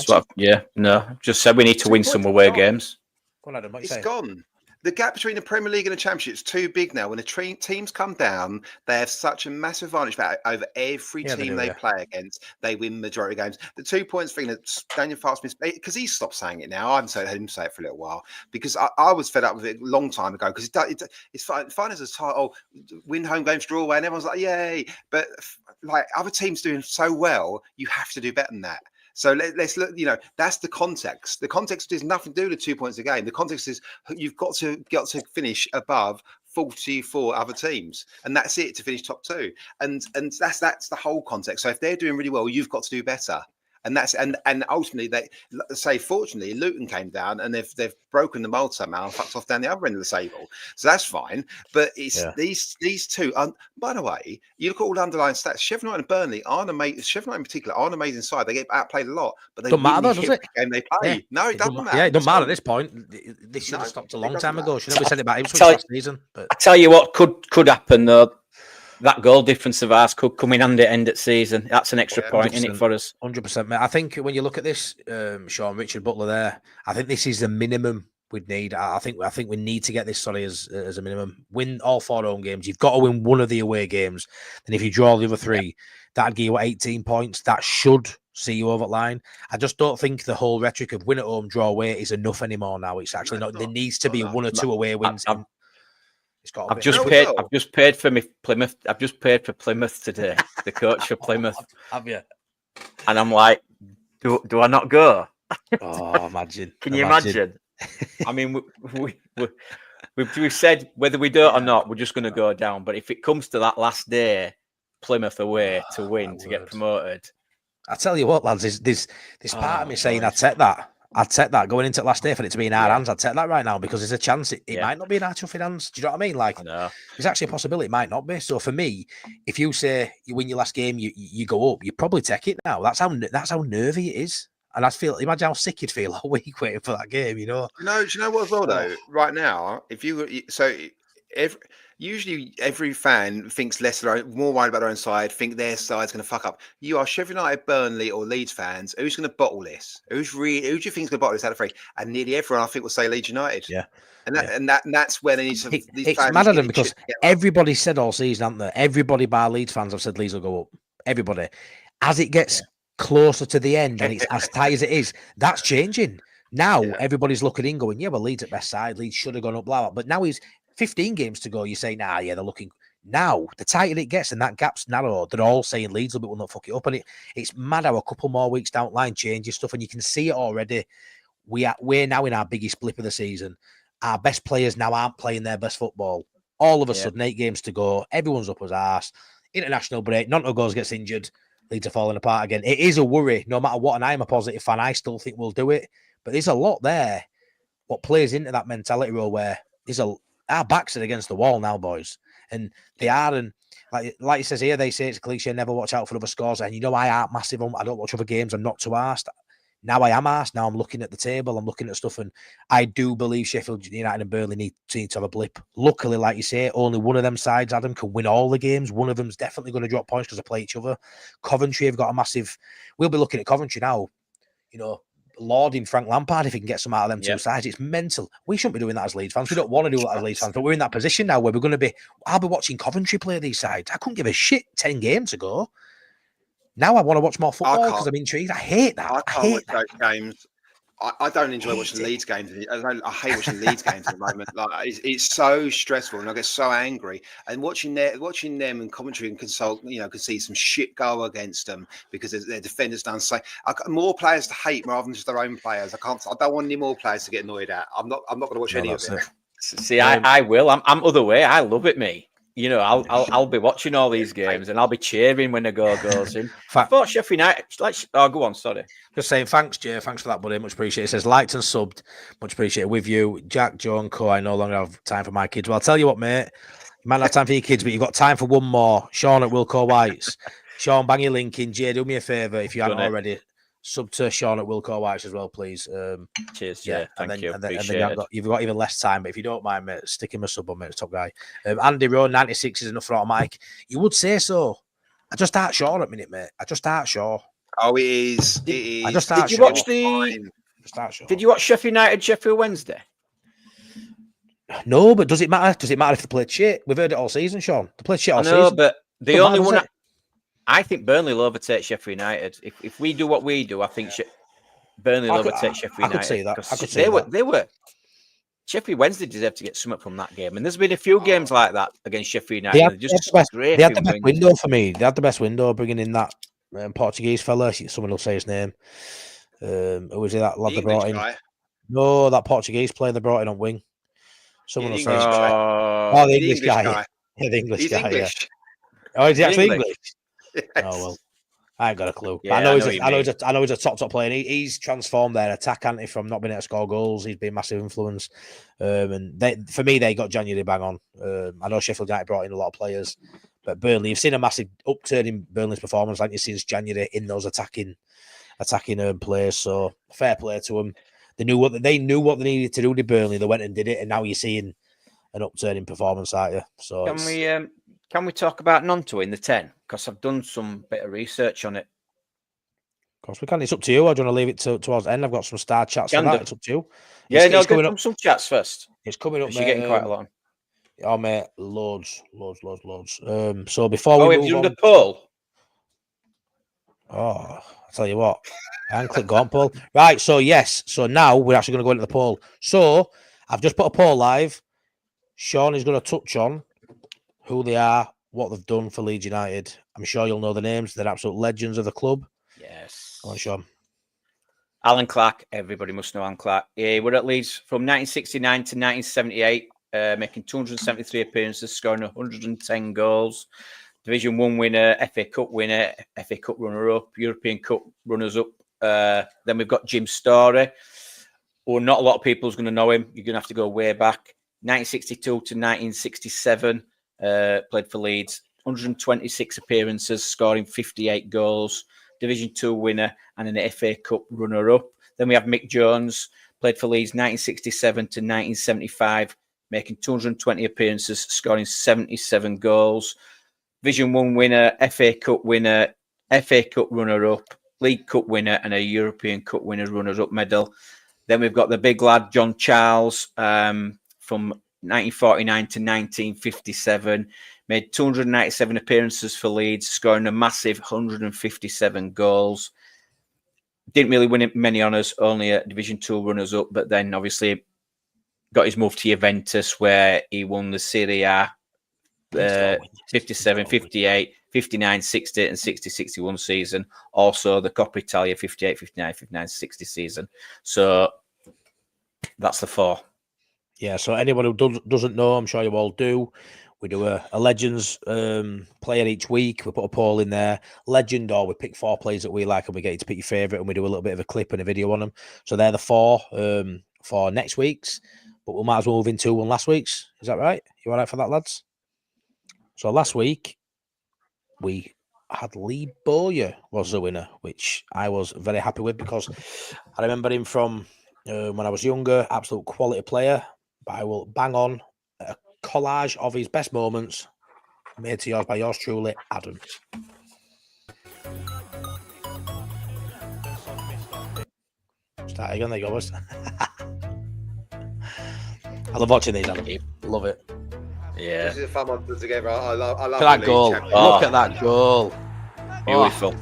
[SPEAKER 2] Just said we need to win some away games.
[SPEAKER 1] Go on, Adam, what
[SPEAKER 3] it's gone. The gap between the Premier League and the Championship is too big now. When the teams come down, they have such a massive advantage over every team they play against. They win majority of games. The 2 points thing that Daniel Fast, because he stopped saying it now. I haven't heard him say it for a little while because I was fed up with it a long time ago because it's fine as a title, win home games, draw away, and everyone's like, yay. But like other teams doing so well, you have to do better than that. So let's look, that's the context. The context is nothing to do with 2 points a game. The context is you've got to finish above 44 other teams, and that's it to finish top 2. And that's the whole context. So if they're doing really well, you've got to do better. And that's and ultimately they say, fortunately, Luton came down and they've broken the mold somehow and fucked off down the other end of the table. So that's fine. But it's these two. By the way, you look at all the underlying stats. Sheffield United and Burnley aren't amazing. Sheffield United in particular aren't an amazing side. They get outplayed a lot, but they
[SPEAKER 1] don't matter, does it?
[SPEAKER 3] The game they play. Yeah. No, it doesn't matter.
[SPEAKER 1] Yeah, it doesn't matter at this point. This should have stopped a long time ago. Shouldn't we said it about Ipswich last season? But
[SPEAKER 2] I tell you what could happen though. That goal difference of ours could come in handy at end of season. That's an extra point in it for us.
[SPEAKER 1] 100%, mate. I think when you look at this, Sean, Richard Butler there, I think this is the minimum we'd need. I think we need to get this, as a minimum. Win all 4 home games. You've got to win one of the away games. And if you draw the other 3, that'd give you 18 points. That should see you over the line. I just don't think the whole rhetoric of win at home, draw away is enough anymore now. It's actually not. There needs to be 1 or 2 away wins.
[SPEAKER 2] I've just paid for Plymouth. I've just paid for Plymouth today. The coach for Plymouth.
[SPEAKER 1] Have you?
[SPEAKER 2] And I'm like, do I not go?
[SPEAKER 1] Oh, imagine!
[SPEAKER 2] Can you imagine? I mean, we've said whether we do it or not, we're just going to go down. But if it comes to that last day, Plymouth away to win to get promoted,
[SPEAKER 1] I tell you what, lads, there's part of me saying I'd take that going into the last day for it to be in our hands. I'd take that right now because there's a chance it might not be in our chuffing hands. Do you know what I mean? Like, there's actually a possibility it might not be. So for me, if you say you win your last game, you go up, you probably take it now. That's how nervy it is. And imagine how sick you'd feel all week waiting for that game. No,
[SPEAKER 3] do you know what as well though? Right now, usually every fan thinks more worried about their own side, think their side's going to fuck up. You are Sheffield United, Burnley, or Leeds fans. Who's going to bottle this? Who do you think is going to bottle this out of 3? And nearly everyone, I think, will say Leeds United.
[SPEAKER 1] Yeah.
[SPEAKER 3] And that's where they need to.
[SPEAKER 1] It's mad at them because everybody said all season, haven't they? Everybody bar Leeds fans have said Leeds will go up. Everybody. As it gets closer to the end and it's as tight as it is, that's changing. Now everybody's looking in going, well, Leeds at best side. Leeds should have gone up, blah, blah. But now he's 15 games to go. You say, they're looking. Now, the tighter it gets and that gap's narrow, they're all saying Leeds will not fuck it up. And it's mad how a couple more weeks down the line changes stuff. And you can see it already. We're now in our biggest blip of the season. Our best players now aren't playing their best football. All of a sudden, 8 games to go. Everyone's up as arse. International break. Gnonto goes, gets injured. Leeds are falling apart again. It is a worry, no matter what. And I'm a positive fan. I still think we'll do it. But there's a lot there. What plays into that mentality role where our backs are against the wall now, boys. And they are. And like it says here, they say it's a cliche, never watch out for other scores. And I aren't massive on. I don't watch other games. I'm not too arsed. Now I am asked. Now I'm looking at the table. I'm looking at stuff, and I do believe Sheffield United and Burnley need to have a blip. Luckily, like you say, only one of them sides, Adam, can win all the games. One of them's definitely going to drop points because they play each other. Coventry have got a massive. We'll be looking at Coventry now. Lauding Frank Lampard if he can get some out of them 2 sides. It's mental. We shouldn't be doing that as Leeds fans. We don't want to do that as Leeds fans, but we're in that position now where we're going to be. I'll be watching Coventry play these sides. I couldn't give a shit 10 games ago. Now I want to watch more football because I'm intrigued. I hate that.
[SPEAKER 3] I can't watch those games. I don't enjoy watching Leeds games. I hate watching Leeds games at the moment. Like it's so stressful, and I get so angry. And watching them and commentary and consult, could see some shit go against them because their defenders done so. More players to hate rather than just their own players. I don't want any more players to get annoyed at. I'm not going to watch any of it.
[SPEAKER 2] See, I will. I'm other way. I love it, me. you know, I'll be watching all these games and I'll be cheering when a goal goes in. I thought Sheffield United. Go on. Sorry.
[SPEAKER 1] Just saying, thanks, Jay. Thanks for that, buddy. Much appreciated. It says liked and subbed. Much appreciated. With you, Jack, Joe, and Co. I no longer have time for my kids. Well, I'll tell you what, mate. You might not have time for your kids, but you've got time for one more. Sean at Wilco White's. Sean, bang your link in. Jay, do me a favour if you haven't already. Sub to Sean at Wilco White's as well, please.
[SPEAKER 2] Cheers, Jay. Thank you.
[SPEAKER 1] And then you've got even less time, but if you don't mind, mate, stick him a sub on, mate, top guy. Andy Rowe, 96 is enough for automatic. You would say so. I just start Shaw at a minute, mate. I just start Shaw.
[SPEAKER 3] Oh, it is.
[SPEAKER 1] I just start.
[SPEAKER 2] Did you watch Sheffield United, Sheffield Wednesday?
[SPEAKER 1] No, but does it matter? Does it matter if they played shit? We've heard it all season, Sean. They played shit all season.
[SPEAKER 2] No, but the only one I think Burnley will overtake Sheffield United. If we do what we do, I think Burnley will overtake Sheffield United.
[SPEAKER 1] I could see that.
[SPEAKER 2] They were. Sheffield Wednesday deserved to get something from that game, and there's been a few games like that against Sheffield United.
[SPEAKER 1] They had the best window for me. They had the best window bringing in that Portuguese fella. Someone will say his name. Who was it? That lad they brought in? No, that Portuguese player they brought in on wing. Someone will say.
[SPEAKER 3] The
[SPEAKER 1] English guy. Yeah, the English guy.
[SPEAKER 3] English.
[SPEAKER 1] Yeah. Oh, is he actually English?
[SPEAKER 3] Yes.
[SPEAKER 1] Oh well, I ain't got a clue.
[SPEAKER 2] Yeah,
[SPEAKER 1] I know he's a top player. And he's transformed their attack, hasn't he, from not being able to score goals. He's been massive influence. And for me, they got January bang on. I know Sheffield United brought in a lot of players, but Burnley, you've seen a massive upturn in Burnley's performance, like you since January in those attacking players. So fair play to them. They knew what they needed to do to Burnley. They went and did it, and now you're seeing an upturn in performance, aren't you? So
[SPEAKER 2] can we talk about Gnonto in the 10? Because I've done some bit of research on it.
[SPEAKER 1] Of course we can. It's up to you. I do want to leave it towards the end. I've got some star chats for that. It's up to you.
[SPEAKER 2] It's coming up. Some chats first.
[SPEAKER 1] It's coming up.
[SPEAKER 2] You're getting quite a lot.
[SPEAKER 1] Oh mate, loads. So before we move
[SPEAKER 2] on,
[SPEAKER 1] the
[SPEAKER 2] poll.
[SPEAKER 1] Oh, I'll tell you what. And click go on poll. Right. So yes. So now we're actually going to go into the poll. So I've just put a poll live. Sean is going to touch on who they are, what they've done for Leeds United. I'm sure you'll know the names. They're absolute legends of the club.
[SPEAKER 2] Yes.
[SPEAKER 1] Come on, Sean.
[SPEAKER 2] Alan Clark. Everybody must know Alan Clark. Yeah, we're at Leeds from 1969 to 1978, making 273 appearances, scoring 110 goals. Division 1 winner, FA Cup winner, FA Cup runner-up, European Cup runners-up. Then we've got Jim Storey. Well, not a lot of people's going to know him. You're going to have to go way back. 1962 to 1967. Played for Leeds, 126 appearances, scoring 58 goals, Division 2 winner and an FA Cup runner-up. Then we have Mick Jones, played for Leeds 1967 to 1975, making 220 appearances, scoring 77 goals. Division 1 winner, FA Cup winner, FA Cup runner-up, League Cup winner and a European Cup winner runners-up medal. Then we've got the big lad, John Charles, from 1949 to 1957, made 297 appearances for Leeds, scoring a massive 157 goals. Didn't really win many honours, only a Division 2 runners-up, but then obviously got his move to Juventus, where he won the Serie A 57, 58, 59, 60 and 60, 61 season. Also the Coppa Italia 58, 59, 59, 60 season. So that's the four.
[SPEAKER 1] Yeah, so anyone who doesn't know, I'm sure you all do. We do a Legends player each week. We put a poll in there. Legend, or we pick 4 players that we like and we get you to pick your favourite, and we do a little bit of a clip and a video on them. So they're the 4 for next week's, but we might as well move into one last week's. Is that right? You all right for that, lads? So last week, we had Lee Bowyer was the winner, which I was very happy with because I remember him from when I was younger, absolute quality player. But I will bang on a collage of his best moments made to yours by yours truly, Adam. Start again, there you go, boys. I love watching these, Adam. Love it.
[SPEAKER 2] Yeah.
[SPEAKER 3] This is a fun one to put together. I love
[SPEAKER 1] Look at that goal. Look at that goal.
[SPEAKER 2] Beautiful.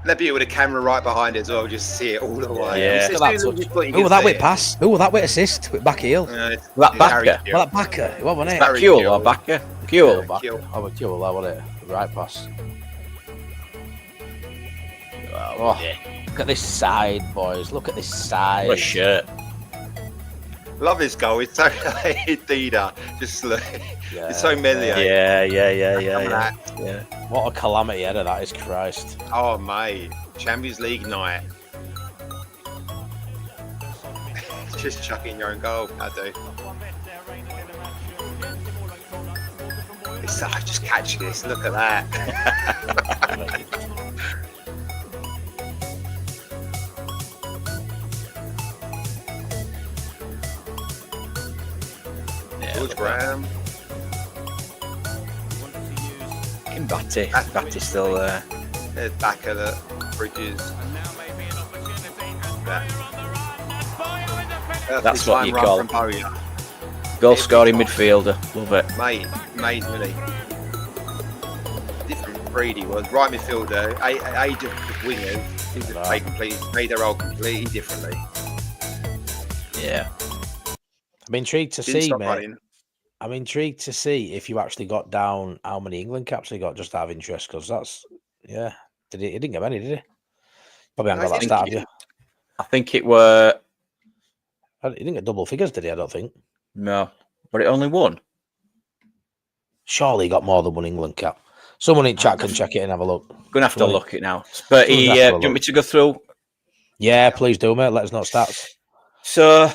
[SPEAKER 3] Let be with a camera right behind it as well, just to see it all the way.
[SPEAKER 2] Yeah.
[SPEAKER 1] Who was that with pass? Who was that with assist? With back heel?
[SPEAKER 2] That backer.
[SPEAKER 1] Well, that backer. What was it?
[SPEAKER 2] Kewell or backer? Kewell.
[SPEAKER 1] Oh, Kewell, that was it. Right pass.
[SPEAKER 2] Oh, yeah.
[SPEAKER 1] Look at this side, boys. Look at this side.
[SPEAKER 2] What a shirt.
[SPEAKER 3] Love this goal. It's so Dida. Just look. It's so Melia.
[SPEAKER 2] Yeah.
[SPEAKER 1] What a calamity header that is, Christ.
[SPEAKER 3] Oh, mate. Champions League night. Just chucking your own goal. I do. It's like, just catch this. Look at that. George Graham.
[SPEAKER 2] Batty's still there.
[SPEAKER 3] There's back of the Bridges.
[SPEAKER 2] That's what you call
[SPEAKER 3] Bowyer.
[SPEAKER 2] goal scoring midfielder. Love it.
[SPEAKER 3] Mate, really. Different breed he was. Right midfielder, age of wingers. He was played their role completely differently.
[SPEAKER 2] Yeah.
[SPEAKER 1] I'm intrigued to
[SPEAKER 3] Didn't
[SPEAKER 1] see,
[SPEAKER 3] stop
[SPEAKER 1] mate.
[SPEAKER 3] running.
[SPEAKER 1] I'm intrigued to see if you actually got down how many England caps he got, just out of interest, because that's, yeah. He didn't get many, did he? Probably haven't got that start, have you?
[SPEAKER 2] I think it were...
[SPEAKER 1] He didn't get double figures, did he? I don't think.
[SPEAKER 2] No. But it only won.
[SPEAKER 1] Surely he got more than one England cap. Someone in chat can check it and have a look.
[SPEAKER 2] Gonna have to look it now. But do you want me to go through?
[SPEAKER 1] Yeah, please do, mate. Let us know stats.
[SPEAKER 2] So,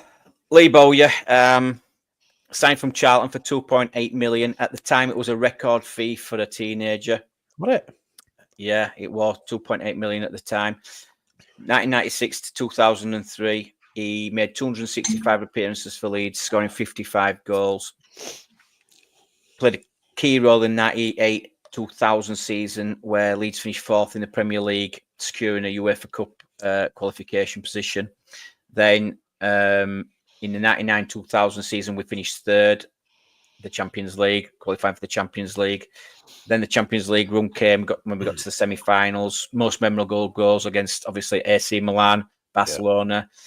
[SPEAKER 2] Lee Bowyer, signed from Charlton for 2.8 million. At the time, it was a record fee for a teenager.
[SPEAKER 1] What it?
[SPEAKER 2] Yeah, it was 2.8 million at the time. 1996 to 2003, he made 265 appearances for Leeds, scoring 55 goals. Played a key role in 98-2000 season, where Leeds finished fourth in the Premier League, securing a UEFA Cup qualification position. Then in the 99-2000 season, we finished third, the Champions League, qualifying for the Champions League. Then the Champions League run came when we got to the semi-finals. Most memorable goals against, obviously, AC Milan, Barcelona. Yeah.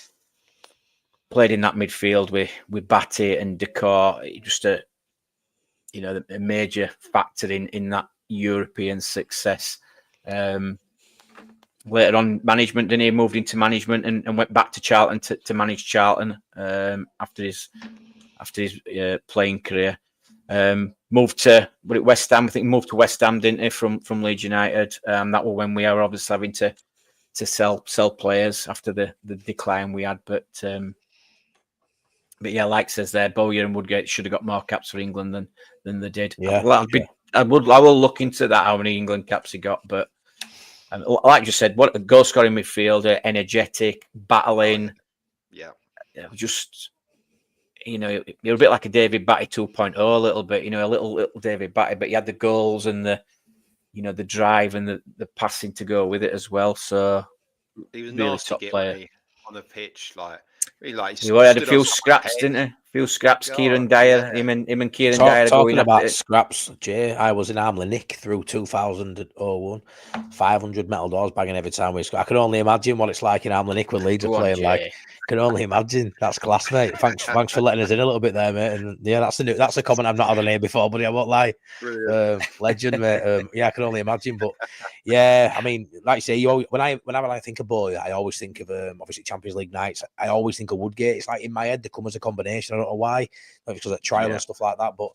[SPEAKER 2] Played in that midfield with Batty and Decor. Just a major factor in that European success. Later on, management, then he moved into management and went back to Charlton to manage Charlton after his playing career. Moved to West Ham. I think moved to West Ham, didn't he, from Leeds United? That was when we were obviously having to sell players after the decline we had. But yeah, like says there, Bowyer and Woodgate should have got more caps for England than they did.
[SPEAKER 1] Yeah,
[SPEAKER 2] I will look into that, how many England caps he got. But like you said, what a goal scoring midfielder, energetic, battling.
[SPEAKER 3] Yeah,
[SPEAKER 2] just. You're a bit like a David Batty 2.0, a little bit, a little David Batty, but you had the goals and the drive and the passing to go with it as well. So
[SPEAKER 3] he was
[SPEAKER 2] really
[SPEAKER 3] nasty
[SPEAKER 2] top player
[SPEAKER 3] on the pitch,
[SPEAKER 2] he had a few scraps, didn't he? A few scraps. Kieran Dyer, him and Kieran Dyer
[SPEAKER 1] talking about scraps. Jay, I was in Armley Nick through 2001, 500 metal doors banging every time we score. I can only imagine what it's like in Armley Nick when Leeds are playing. Like, can only imagine. That's class, mate. Thanks for letting us in a little bit there, mate. And yeah, that's a comment I've not had a name before, buddy. I won't lie. Legend, mate. Yeah, I can only imagine. But yeah, I mean, like you say, whenever I think of Bowyer, I always think of obviously Champions League nights. I always think of Woodgate. It's like in my head they come as a combination. I don't know why, maybe because of trial and stuff like that. But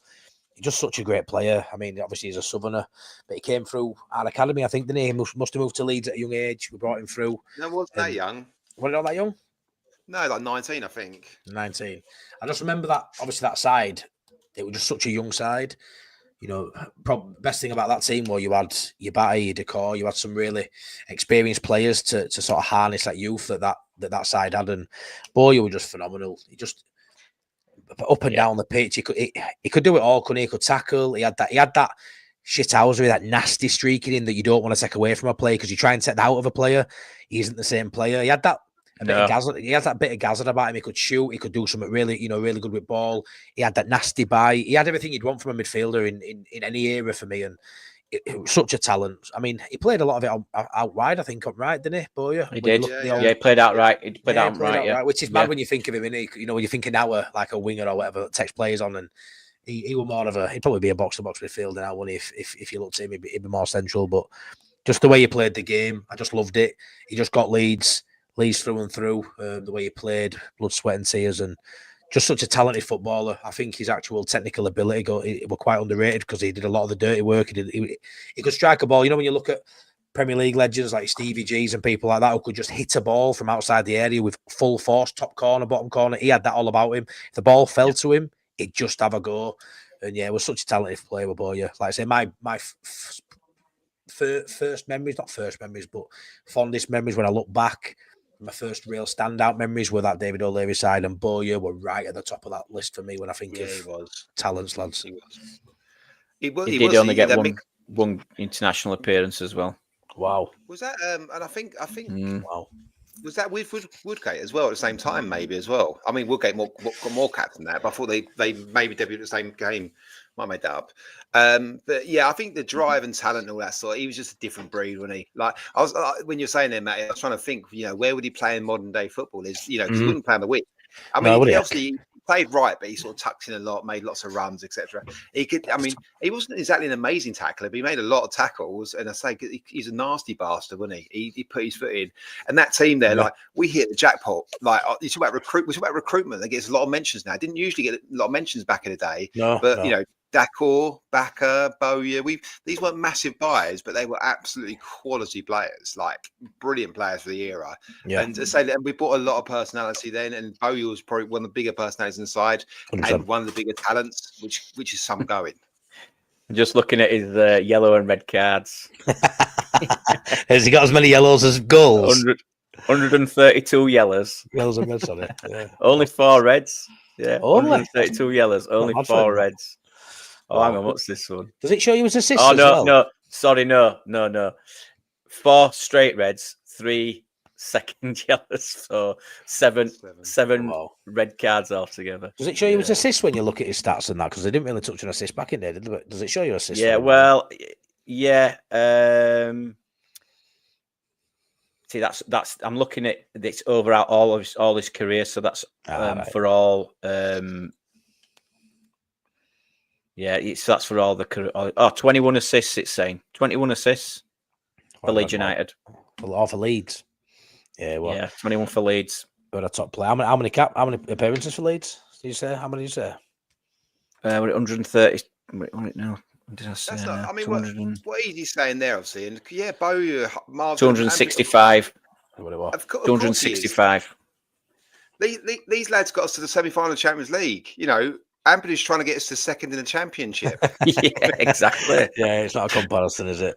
[SPEAKER 1] he's just such a great player. I mean, obviously he's a Southerner, but he came through our academy. I think the name must have moved to Leeds at a young age. We brought him through.
[SPEAKER 3] No, wasn't that young?
[SPEAKER 1] Was it not that young?
[SPEAKER 3] No, like 19, I think.
[SPEAKER 1] 19. I just remember that, obviously, that side, it was just such a young side. Best thing about that team was you had your Batty, your Decor, you had some really experienced players to sort of harness that youth that side had. And Bowyer was just phenomenal. He just up and down the pitch. He could do it all, couldn't he? He could tackle. He had that shithousery, that nasty streak in him that you don't want to take away from a player, because you try and take that out of a player, he isn't the same player. He had that. He has that bit of Gazard about him. He could shoot. He could do something really, really good with ball. He had that nasty bite. He had everything you'd want from a midfielder in any era for me. And it was such a talent. I mean, he played a lot of it out wide, I think, right, didn't he, Bowyer?
[SPEAKER 2] He did. He played out right. He played out right.
[SPEAKER 1] Which is bad when you think of him, innit? When you're thinking now like a winger or whatever that takes players on, and he was more of he'd probably be a box-to-box midfielder now, wouldn't he? If you looked at him, he'd be more central. But just the way he played the game, I just loved it. He just got Leeds through and through, the way he played, blood, sweat and tears, and just such a talented footballer. I think his actual technical ability were quite underrated because he did a lot of the dirty work. He could strike a ball. You know, when you look at Premier League legends like Stevie G's and people like that who could just hit a ball from outside the area with full force, top corner, bottom corner. He had that all about him. If the ball fell to him, he'd just have a go. And yeah, it was such a talented player with Bowyer. Like I say, my first memories, not first memories, but fondest memories when I look back, my first real standout memories were that David O'Leary side, and Bowyer were right at the top of that list for me when I think of talents, lads.
[SPEAKER 2] He did only get one international appearance as well.
[SPEAKER 1] Wow.
[SPEAKER 3] Was that and I think wow. Was that with Woodgate as well at the same time, maybe as well? I mean, Woodgate got more caps than that, but I thought they maybe debuted at the same game. Might have made that up. But yeah, I think the drive and talent and all that sort, he was just a different breed, wasn't he? Like I was when you're saying that, Matty, I was trying to think, where would he play in modern day football? Because he wouldn't play on the wing. I mean, he obviously played right, but he sort of tucked in a lot, made lots of runs, etc. He could. I mean, he wasn't exactly an amazing tackler, but he made a lot of tackles. And I say he's a nasty bastard, wasn't he? He put his foot in, and that team there, like we hit the jackpot. Like you talk about recruitment. That gets a lot of mentions now. Didn't usually get a lot of mentions back in the day, but Dakor, Bakker, Bowyer. These weren't massive buys, but they were absolutely quality players, like brilliant players for the era. Yeah. And to say that, we brought a lot of personality then, and Bowyer was probably one of the bigger personalities inside 100%. And one of the bigger talents, which is some going.
[SPEAKER 2] Just looking at his yellow and red cards.
[SPEAKER 1] Has he got as many yellows as goals?
[SPEAKER 2] 132 yellows.
[SPEAKER 1] Yellows and reds on it. Yeah.
[SPEAKER 2] Only 4 reds. Yeah, 132 yellows, only 4 reds. Oh, hang on, what's this one?
[SPEAKER 1] Does it show you his assists?
[SPEAKER 2] Oh, no. Sorry, no. 4 straight reds, 3 second yellows, so seven red cards altogether.
[SPEAKER 1] Does it show you his assists when you look at his stats and that? Because they didn't really touch on assists back in there, did they? Does it show you assists?
[SPEAKER 2] Yeah, well, yeah. See, that's. I'm looking at this over all his career, so that's for all. That's for all the career. 21 assists. It's saying 21 assists for Leeds United.
[SPEAKER 1] For Leeds. Yeah, well,
[SPEAKER 2] 21 for Leeds.
[SPEAKER 1] We're a top player. How many appearances for Leeds? Did you say? How many did you say?
[SPEAKER 2] We're at 130. Wait, no. Did I say?
[SPEAKER 3] I mean, what he's saying there, obviously, and Bowyer,
[SPEAKER 2] 265.
[SPEAKER 3] 265. These lads got us to the semi-final of the Champions League. Ampany's trying to get us to second in the Championship.
[SPEAKER 2] Yeah, exactly.
[SPEAKER 1] Yeah, it's not a comparison, is it?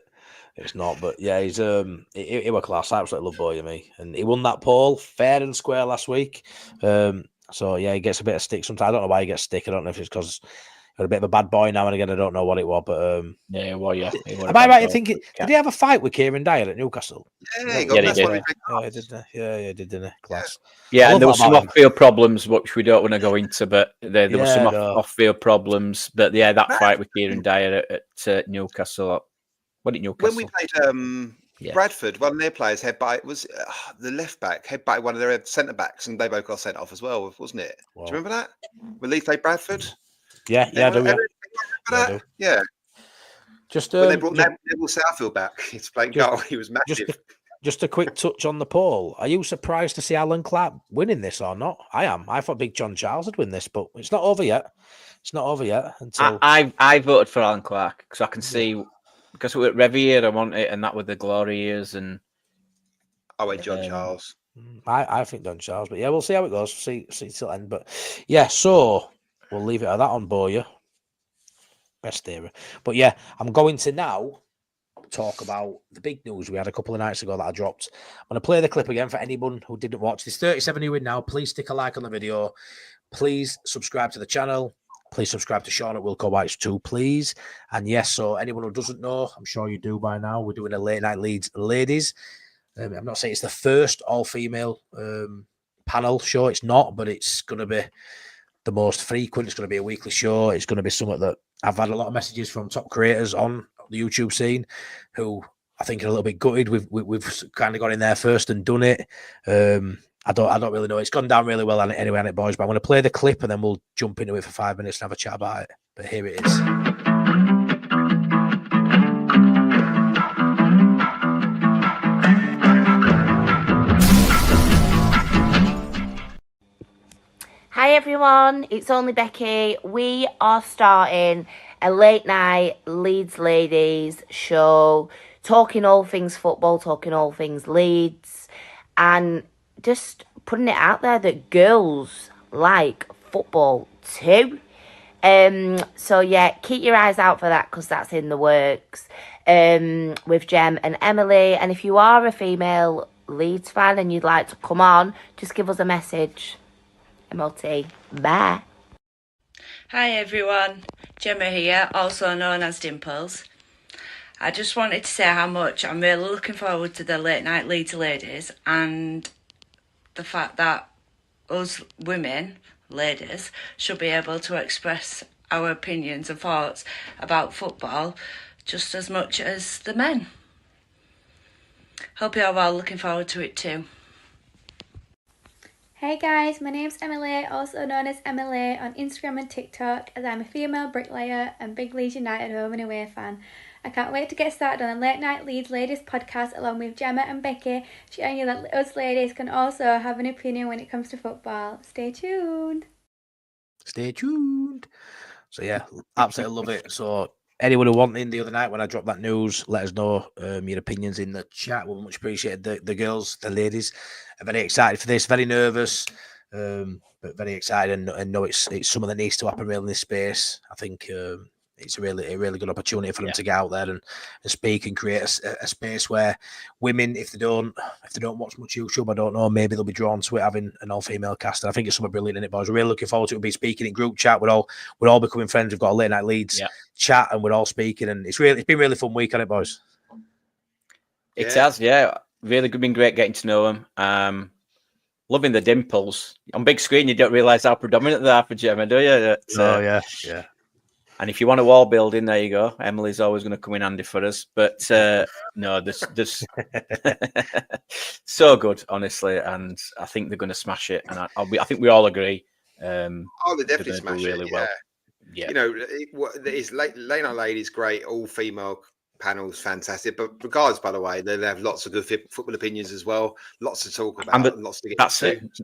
[SPEAKER 1] It's not, but yeah, he's he was class. I absolutely love Bowyer, me, and he won that poll fair and square last week. So yeah, he gets a bit of stick sometimes. I don't know why he gets stick. I don't know if it's because he's a bit of a bad boy now and again. I don't know what it was, but
[SPEAKER 2] yeah, well, yeah.
[SPEAKER 1] Am I right in thinking? Did he have a fight with Kieran Dyer at Newcastle?
[SPEAKER 3] Yeah, he
[SPEAKER 2] did.
[SPEAKER 1] He did, didn't he? Class.
[SPEAKER 2] Yeah, and there were some off-field problems, which we don't want to go into, but there were some off-field problems. But yeah, that fight with Kieran Dyer at Newcastle. What did Newcastle?
[SPEAKER 3] When we played Bradford, one of their players was the left back headbutted one of their centre backs, and they both got sent off as well, wasn't it? Wow. Do you remember that? When Leeds played Bradford?
[SPEAKER 1] Yeah, I do.
[SPEAKER 3] Yeah. Just when they brought Neville Southfield back to play goal, he was massive.
[SPEAKER 1] Just a quick touch on the poll. Are you surprised to see Alan Clark winning this or not? I am. I thought Big John Charles would win this, but it's not over yet. It's not over yet. Until
[SPEAKER 2] I voted for Alan Clark because I can see. Because we're at Revier, I want it, and that with the glory years, and
[SPEAKER 3] John Charles.
[SPEAKER 1] I think John Charles, but yeah, we'll see how it goes. See till end, but yeah, so we'll leave it at that on Bowyer. Best era, but yeah, I'm going to now talk about the big news we had a couple of nights ago that I dropped. I'm going to play the clip again for anyone who didn't watch. There's 37 of you in now. Please stick a like on the video. Please subscribe to the channel. Please subscribe to Sean at Wilco Whites too, please. And yes, so anyone who doesn't know, I'm sure you do by now, we're doing a late night Leeds ladies. I'm not saying it's the first all-female panel show. It's not, but it's going to be the most frequent. It's going to be a weekly show. It's going to be something that I've had a lot of messages from top creators on the YouTube scene who I think are a little bit gutted. We've kind of got in there first and done it. I don't really know. It's gone down really well anyway, on it, boys. But I'm going to play the clip and then we'll jump into it for 5 minutes and have a chat about it. But here it is.
[SPEAKER 4] Hi Hi everyone, it's only Becky. We are starting a late night Leeds Ladies show, talking all things football, talking all things Leeds, and just putting it out there that girls like football too. So yeah, keep your eyes out for that because that's in the works with Jem and Emily. And if you are a female Leeds fan and you'd like to come on, just give us a message. MLT. Bye.
[SPEAKER 5] Hi everyone, Gemma here, also known as Dimples. I just wanted to say how much I'm really looking forward to the Late Night Leeds Ladies and the fact that us women, ladies, should be able to express our opinions and thoughts about football just as much as the men. Hope you're all looking forward to it too.
[SPEAKER 6] Hey guys, my name's Emily, also known as Emily on Instagram and TikTok, as I'm a female bricklayer and big Leeds United home and away fan. I can't wait to get started on the Late Night Leeds Ladies podcast along with Gemma and Becky, showing you that us ladies can also have an opinion when it comes to football. Stay tuned.
[SPEAKER 1] Stay tuned. So yeah, absolutely love it. So anyone who wanted the other night when I dropped that news, let us know your opinions in the chat. We'll much appreciate the girls, the ladies are very excited for this, very nervous, but very excited and know it's something that needs to happen really in this space. I think it's a really good opportunity for them to get out there and speak and create a space where women, if they don't watch much YouTube, I don't know, maybe they'll be drawn to it having an all-female cast. And I think it's something brilliant in it, boys. We're really looking forward to it. We'll be speaking in group chat. We're all becoming friends. We've got a Late Night Leeds chat and we're all speaking, and it's been a really fun week on it, boys.
[SPEAKER 2] It has, yeah. Really been great getting to know them. Loving the dimples. On big screen, you don't realise how predominant they are for Gemma, do you?
[SPEAKER 1] Yeah.
[SPEAKER 2] And if you want a wall building, there you go. Emily's always going to come in handy for us. But no, there's so good, honestly. And I think they're going to smash it. And I think we all agree.
[SPEAKER 3] They definitely smash
[SPEAKER 2] really
[SPEAKER 3] it.
[SPEAKER 2] well. Yeah.
[SPEAKER 3] You know, it's Late Night Ladies, great. All female panels, fantastic. But regardless, by the way, they have lots of good football opinions as well. Lots to talk about. And lots to get into.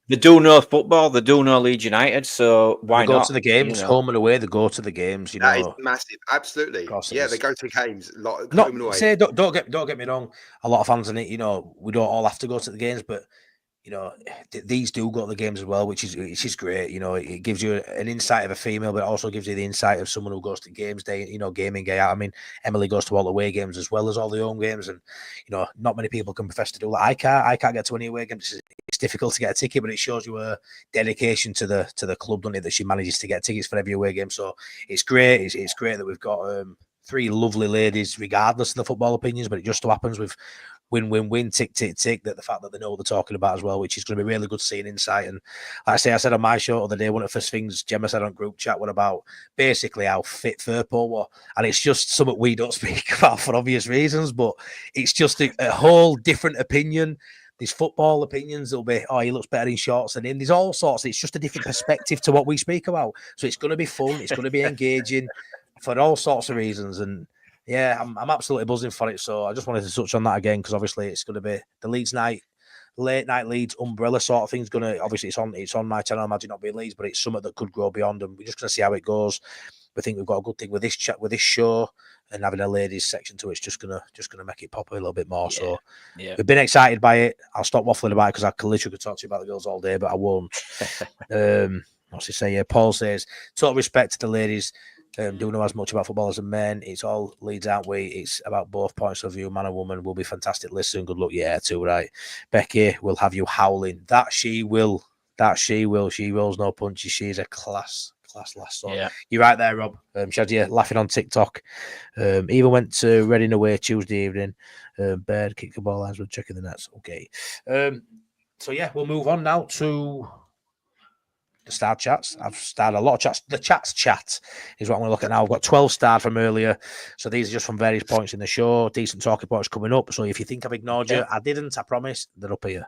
[SPEAKER 2] They do know football. They do know Leeds United. So why
[SPEAKER 1] they go
[SPEAKER 2] not?
[SPEAKER 1] to the games, home and away. They go to the games. That
[SPEAKER 3] is massive. Absolutely. Yeah, they go to the games. Home and away.
[SPEAKER 1] Say, don't get me wrong. A lot of fans in it. You know, we don't all have to go to the games, but you know, these do go to the games as well, which is great. You know, it gives you an insight of a female, but it also gives you the insight of someone who goes to games day, you know, gaming day out. I mean, Emily goes to all the away games as well as all the home games, and you know, not many people can profess to do that. I can't get to any away games. It's difficult to get a ticket, but it shows you a dedication to the club, doesn't it, that she manages to get tickets for every away game. So it's great. It's great that we've got three lovely ladies, regardless of the football opinions, but it just so happens with win, tick, that the fact that they know what they're talking about as well, which is going to be really good seeing insight. And like I said on my show the other day, one of the first things Gemma said on group chat, what about basically how fit Firpo were. And it's just something we don't speak about for obvious reasons, but it's just a whole different opinion. These football opinions will be, he looks better in shorts than him. There's all sorts. It's just a different perspective to what we speak about. So it's going to be fun. It's going to be engaging for all sorts of reasons. And yeah, I'm absolutely buzzing for it. So I just wanted to touch on that again because obviously it's going to be the Leeds Late Night Leeds umbrella sort of thing's going to, obviously it's on my channel, Imagine Not Being Leeds, but it's something that could grow beyond, and we're just going to see how it goes. We think we've got a good thing with this chat, with this show, and having a ladies section to it's just gonna make it pop a little bit more. So we've been excited by it. I'll stop waffling about it because I literally could talk to you about the girls all day, but I won't. What's he say? Yeah, Paul says total respect to the ladies. Do know as much about football as the men. It's all Leeds, aren't we? It's about both points of view. Man and woman will be fantastic. Listen, good luck. Yeah, too right. Becky will have you howling. That she will. She rolls no punches. She's a class lass. So you're right there, Rob. She had you laughing on TikTok. Even went to Reading away Tuesday evening. Baird kicked the ball as we're checking the nets. Okay. So yeah, we'll move on now to the star chats. I've started a lot of chats. The chats chat is what I'm going to look at now. I've got 12 starred from earlier. So these are just from various points in the show. Decent talking points coming up. So if you think I've ignored you, I didn't, I promise. They're up here.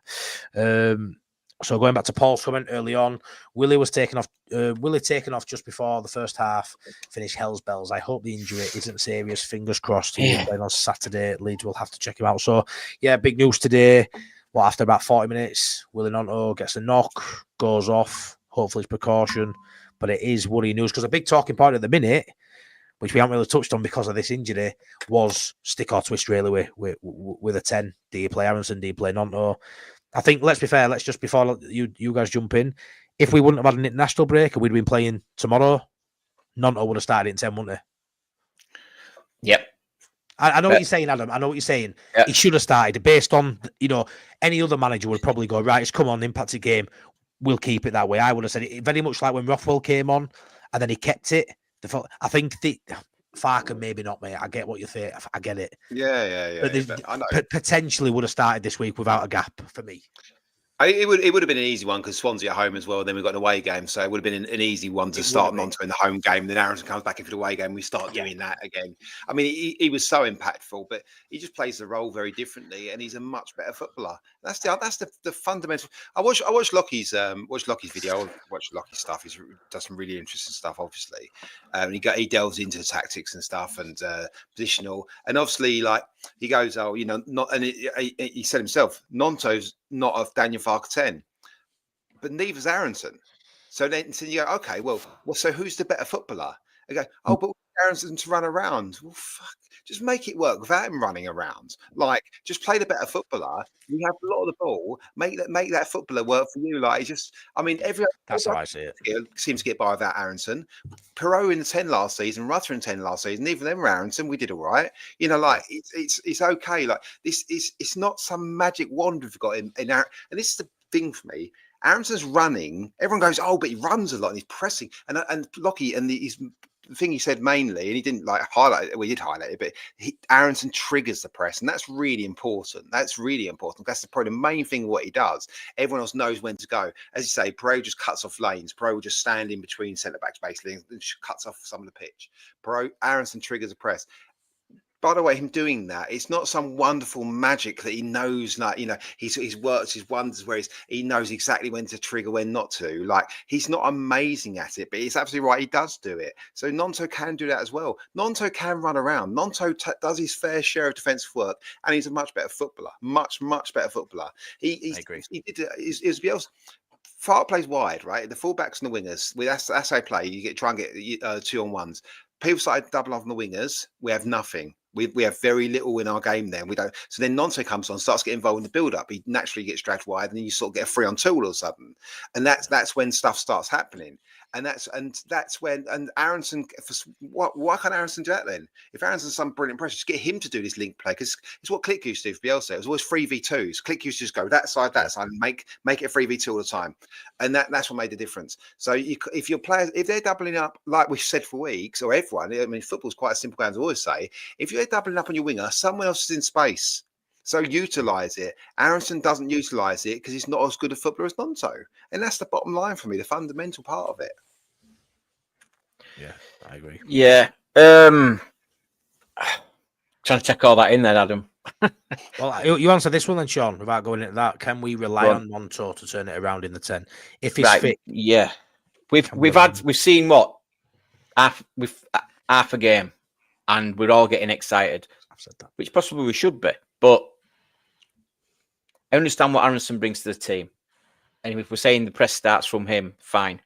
[SPEAKER 1] So going back to Paul's comment early on, Willie taken off just before the first half finished Hell's Bells. I hope the injury isn't serious. Fingers crossed. He's playing on Saturday. Leeds will have to check him out. So yeah, big news today. After about 40 minutes, Willie Gnonto gets a knock, goes off. Hopefully it's precaution, but it is worrying news because a big talking point at the minute, which we haven't really touched on because of this injury, was stick or twist really with a 10. Do you play Aaronson? Do you play Gnonto? I think, let's be fair, let's just, before you guys jump in, if we wouldn't have had an international break and we'd been playing tomorrow, Gnonto would have started in 10, wouldn't he?
[SPEAKER 2] Yep.
[SPEAKER 1] I know what you're saying, Adam. I know what you're saying.
[SPEAKER 2] Yep.
[SPEAKER 1] He should have started based on, any other manager would probably go, right, it's come on, impacted game. We'll keep it that way. I would have said it very much like when Rothwell came on and then he kept it. I think Farker, maybe not, mate. I get what you think. I get it.
[SPEAKER 3] Yeah.
[SPEAKER 1] But
[SPEAKER 3] I know.
[SPEAKER 1] Potentially would have started this week without a gap for me.
[SPEAKER 3] It would have been an easy one because Swansea at home as well. Then we've got an away game, so it would have been an easy one to start Gnonto in the home game. Then Aaronson comes back into the away game. We start doing that again. I mean, he was so impactful, but he just plays the role very differently, and he's a much better footballer. That's the fundamental. I watched Lockie's video. I watched Lockie's stuff. He does some really interesting stuff, obviously. He delves into tactics and stuff and positional, and obviously, like he goes, he said himself, Gnonto's not a Daniel Farker 10, but neither's Aaronson. So then you go, okay, well, so who's the better footballer? I go, but Aaronson to run around. Well, fuck, just make it work without him running around. Like, just play the better footballer. You have a lot of the ball. Make that footballer work for you. Like,
[SPEAKER 1] That's how I see it.
[SPEAKER 3] Seems to get by without Aaronson. Perot in the 10 last season, Rutter in 10 last season. Neither of them were Aaronson. We did all right. It's okay. Like, it's not some magic wand we've got in Aaron. And this is the thing for me. Aaronson's running. Everyone goes, but he runs a lot and he's pressing. And Lockie and the thing he said mainly, and he didn't highlight it. We did highlight it, but Aaronson triggers the press, and that's really important. That's probably the main thing of what he does. Everyone else knows when to go. As you say, Perot just cuts off lanes. Perot will just stand in between centre backs basically and cuts off some of the pitch. Aaronson triggers the press. By the way, him doing that, it's not some wonderful magic that he knows, he's worked his wonders where he knows exactly when to trigger, when not to. Like, he's not amazing at it, but he's absolutely right. He does do it. So Gnonto can do that as well. Gnonto can run around. Gnonto does his fair share of defensive work, and he's a much better footballer. Much, much better footballer. I agree. He did it. Bielsa. Fark plays wide, right? The fullbacks and the wingers. That's how I play. You try and get 2-on-1s. People started double off on the wingers. We have nothing. We have very little in our game then. We don't. So then Gnonto comes on, starts getting involved in the build-up. He naturally gets dragged wide, and then you sort of get a 3-on-2 all of a sudden. And that's when stuff starts happening. And that's when Aaronson. Why can't Aaronson do that then? If Aaronson's some brilliant pressure, just get him to do this link play, because it's what Click used to do for Bielsa. It was always 3v2s. Click used to just go that side, and make it a 3v2 all the time. And that's what made the difference. So if your players, if they're doubling up, like we've said for weeks, or everyone, I mean, football's quite a simple game to always say. If you're doubling up on your winger, someone else is in space. So utilise it. Aaronson doesn't utilise it because he's not as good a footballer as Gnonto. And that's the bottom line for me, the fundamental part of it.
[SPEAKER 1] Yeah, I agree.
[SPEAKER 2] Yeah. Trying to check all that in there, Adam.
[SPEAKER 1] Well, you answer this one then, Sean, without going into that. Can we rely on Gnonto to turn it around in the 10? If he's fit.
[SPEAKER 2] Yeah. We've seen what? Half a game, and we're all getting excited.
[SPEAKER 1] I've said that. Which
[SPEAKER 2] possibly we should be. But I understand what Aaronson brings to the team. And if we're saying the press starts from him, fine.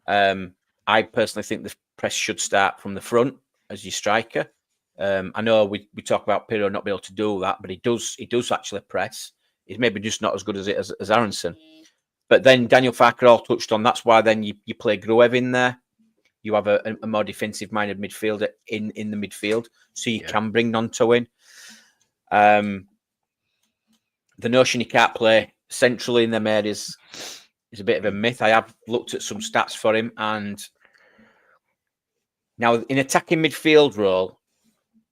[SPEAKER 2] I personally think the press should start from the front as your striker. I know we talk about Pirro not being able to do that, but he does actually press. He's maybe just not as good as Aaronson. But then Daniel Farker all touched on, that's why then you play Gruev in there. You have a more defensive-minded midfielder in the midfield, so you can bring Gnonto in. The notion he can't play centrally in them areas is a bit of a myth. I have looked at some stats for him, and now in attacking midfield role,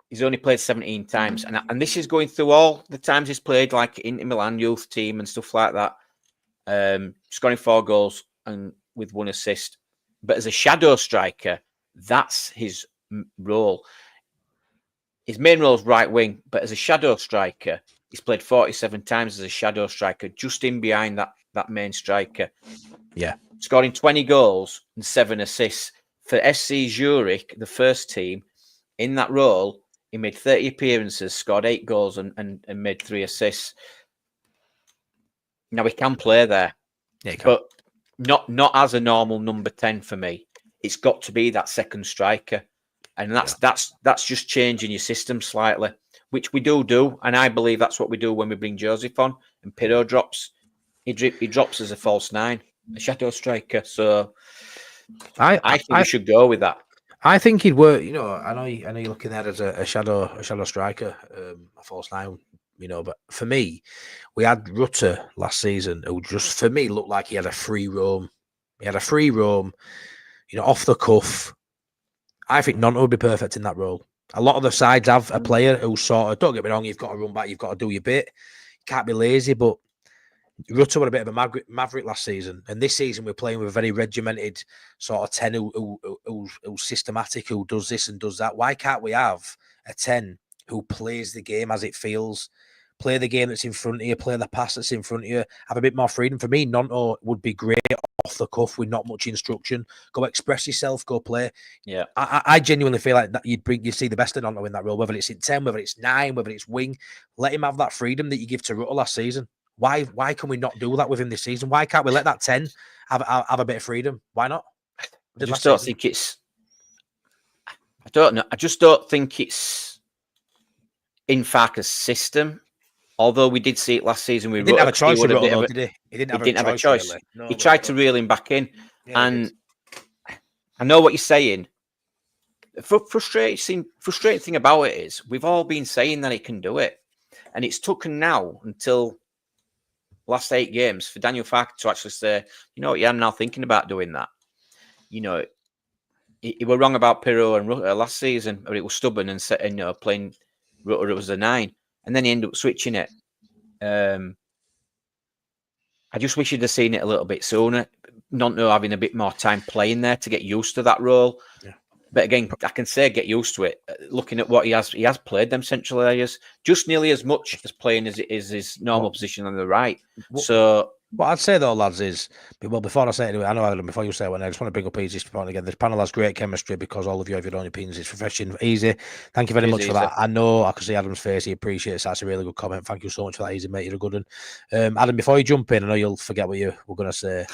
[SPEAKER 2] he's only played 17 times, and this is going through all the times he's played, like in Milan youth team and stuff like that. Scoring 4 goals and with 1 assist. But as a shadow striker, that's his role. His main role is right wing, but as a shadow striker, he's played 47 times as a shadow striker, just in behind that main striker.
[SPEAKER 1] Yeah.
[SPEAKER 2] Scoring 20 goals and 7 assists. For SC Zurich, the first team, in that role, he made 30 appearances, scored 8 goals and made 3 assists. Now, he can play there.
[SPEAKER 1] Yeah, he can.
[SPEAKER 2] But not as a normal number 10 for me. It's got to be that second striker, and that's just changing your system slightly, which we do, and I believe that's what we do when we bring Joseph on and Pirro drops. He drops as a false 9, a shadow striker. So I think we should go with that.
[SPEAKER 1] I think he'd work. You know, I know you're looking at it as a shadow striker, a false 9. You know, but for me, we had Rutter last season, who just for me looked like he had a free roam. You know, off the cuff. I think Gnonto would be perfect in that role. A lot of the sides have a player who sort of, don't get me wrong, you've got to run back, you've got to do your bit. You can't be lazy, but Rutter was a bit of a maverick last season. And this season we're playing with a very regimented sort of 10 who's systematic, who does this and does that. Why can't we have a 10 who plays the game as it feels? Play the game that's in front of you, play the pass that's in front of you, have a bit more freedom. For me, Gnonto would be great off the cuff with not much instruction. Go express yourself, go play.
[SPEAKER 2] Yeah.
[SPEAKER 1] I genuinely feel like that you see the best of Gnonto in that role, whether it's in 10, whether it's 9, whether it's wing. Let him have that freedom that you give to Rutter last season. Why can we not do that with him this season? Why can't we let that 10 have a bit of freedom? Why not?
[SPEAKER 2] I just don't think it's. I don't know. I just don't think it's in Farke's system. Although we did see it last season,
[SPEAKER 1] he didn't have a choice. Did he?
[SPEAKER 2] He didn't have a choice. Really.
[SPEAKER 1] No,
[SPEAKER 2] he tried to reel him back in, and I know what you're saying. Frustrating thing about it is we've all been saying that he can do it, and it's taken now until last 8 games for Daniel Farke to actually say, you know what, yeah, I'm now thinking about doing that. You know, he were wrong about Pirro and Rutter last season, or it was stubborn and playing Rutter it was a 9. And then he ended up switching it. I just wish he'd have seen it a little bit sooner. Gnonto having a bit more time playing there to get used to that role. Yeah. But again, I can say get used to it. Looking at what he has played them central areas just nearly as much as playing as it is his normal position on the right. So
[SPEAKER 1] what I'd say though, lads, is before I say it, I know Adam, before you say it, I just want to bring up Easy's point again. This panel has great chemistry because all of you have your own opinions. It's refreshing. Easy. Thank you very much for that. I know I can see Adam's face. He appreciates that. That's a really good comment. Thank you so much for that, Easy, mate. You're a good one. Adam, before you jump in, I know you'll forget what you were going to say.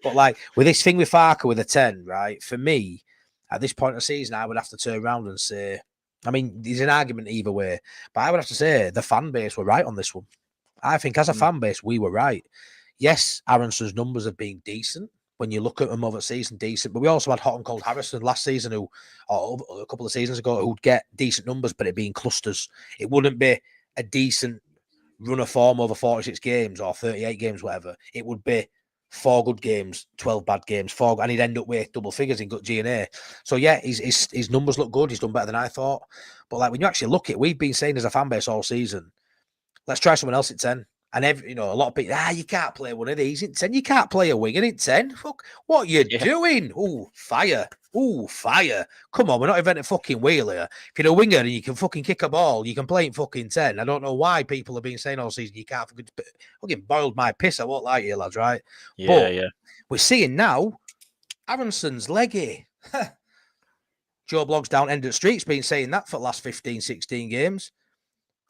[SPEAKER 1] But like with this thing with Farke with a 10, right? For me, at this point of the season, I would have to turn around and say, I mean, there's an argument either way, but I would have to say the fan base were right on this one. I think as a fan base, we were right. Yes, Aaronson's numbers have been decent. When you look at them over the season, decent. But we also had hot and cold Harrison last season, or a couple of seasons ago, who'd get decent numbers, but it'd be in clusters. It wouldn't be a decent run of form over 46 games or 38 games, whatever. It would be 4 good games, 12 bad games, and he'd end up with double figures in good G&A. So yeah, his numbers look good. He's done better than I thought. But like when you actually look at it, we've been saying as a fan base all season, let's try someone else at 10. And a lot of people, you can't play one of these in 10. You can't play a winger in 10. Fuck, what are you doing? Ooh, fire. Come on, we're not inventing fucking wheel here. If you're a winger and you can fucking kick a ball, you can play in fucking 10. I don't know why people have been saying all season you can't fucking boiled my piss. I won't lie to you, lads, right? Yeah. We're seeing now, Aaronson's leggy. Joe Blogs down end of the street's been saying that for the last 15, 16 games.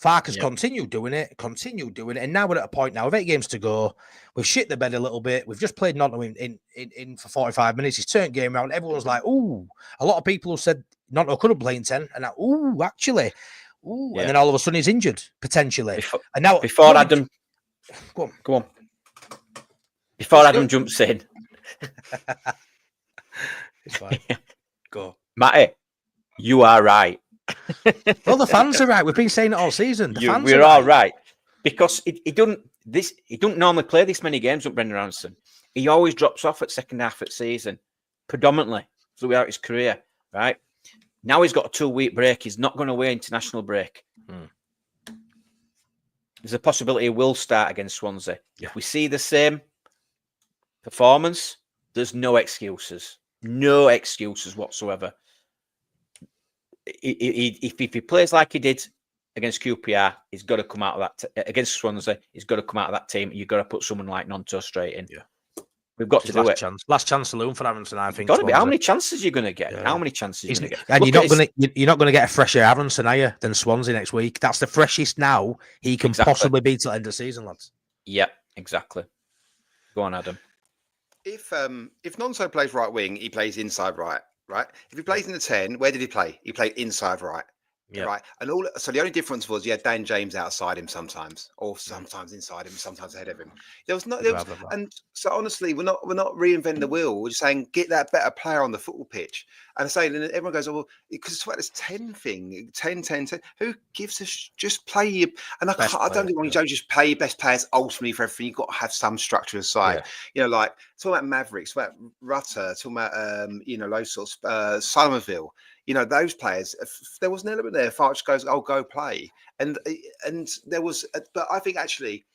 [SPEAKER 1] Farke has continued doing it, and now we're at a point now with 8 games to go. We've shit the bed a little bit. We've just played Gnonto in for 45 minutes. He's turned game around. Everyone's like, ooh. A lot of people have said Gnonto couldn't play in 10, and actually. And then all of a sudden he's injured, potentially. Before
[SPEAKER 2] Adam jumps in.
[SPEAKER 1] It's fine. Go.
[SPEAKER 2] Matty, you are right.
[SPEAKER 1] Well, the fans are right. We've been saying it all season.
[SPEAKER 2] We're all right because he don't normally play this many games with Brendan Aaronson. He always drops off at second half of the season, predominantly throughout his career. Right now, he's got a 2-week break. He's not going away international break. There's a possibility he will start against Swansea. Yeah. If we see the same performance, there's no excuses whatsoever. If he plays like he did against QPR, he's got to come out of that against Swansea. He's got to come out of that team. You've got to put someone like Gnonto straight in. Yeah, we've got to do it.
[SPEAKER 1] Last chance saloon for Aaronson, I think.
[SPEAKER 2] Got to be. How many chances are you going to get? Yeah. How many chances are you going to get?
[SPEAKER 1] And you're not going to get a fresher Aaronson, are you, than Swansea next week? That's the freshest now he can possibly be till the end of the season, lads.
[SPEAKER 2] Yeah, exactly. Go on, Adam.
[SPEAKER 3] If Gnonto plays right wing, he plays inside right. If he plays in the 10, where did he play? He played inside right.
[SPEAKER 1] Yeah.
[SPEAKER 3] Right. And so the only difference was you had Dan James outside him sometimes, or sometimes inside him, sometimes ahead of him. And so honestly, we're not reinventing the wheel. We're just saying get that better player on the football pitch. And I say, and everyone goes, oh, well, because it's about this 10 thing, 10. Who gives a just play your, and I don't think you don't just play your best players ultimately for everything. You've got to have some structure aside.
[SPEAKER 1] Yeah.
[SPEAKER 3] You know, like talking about Mavericks, talking about Rutter, talking about those sorts of Somerville. You know, those players, there was an element there. Farch goes, oh, go play. And there was, but I think actually,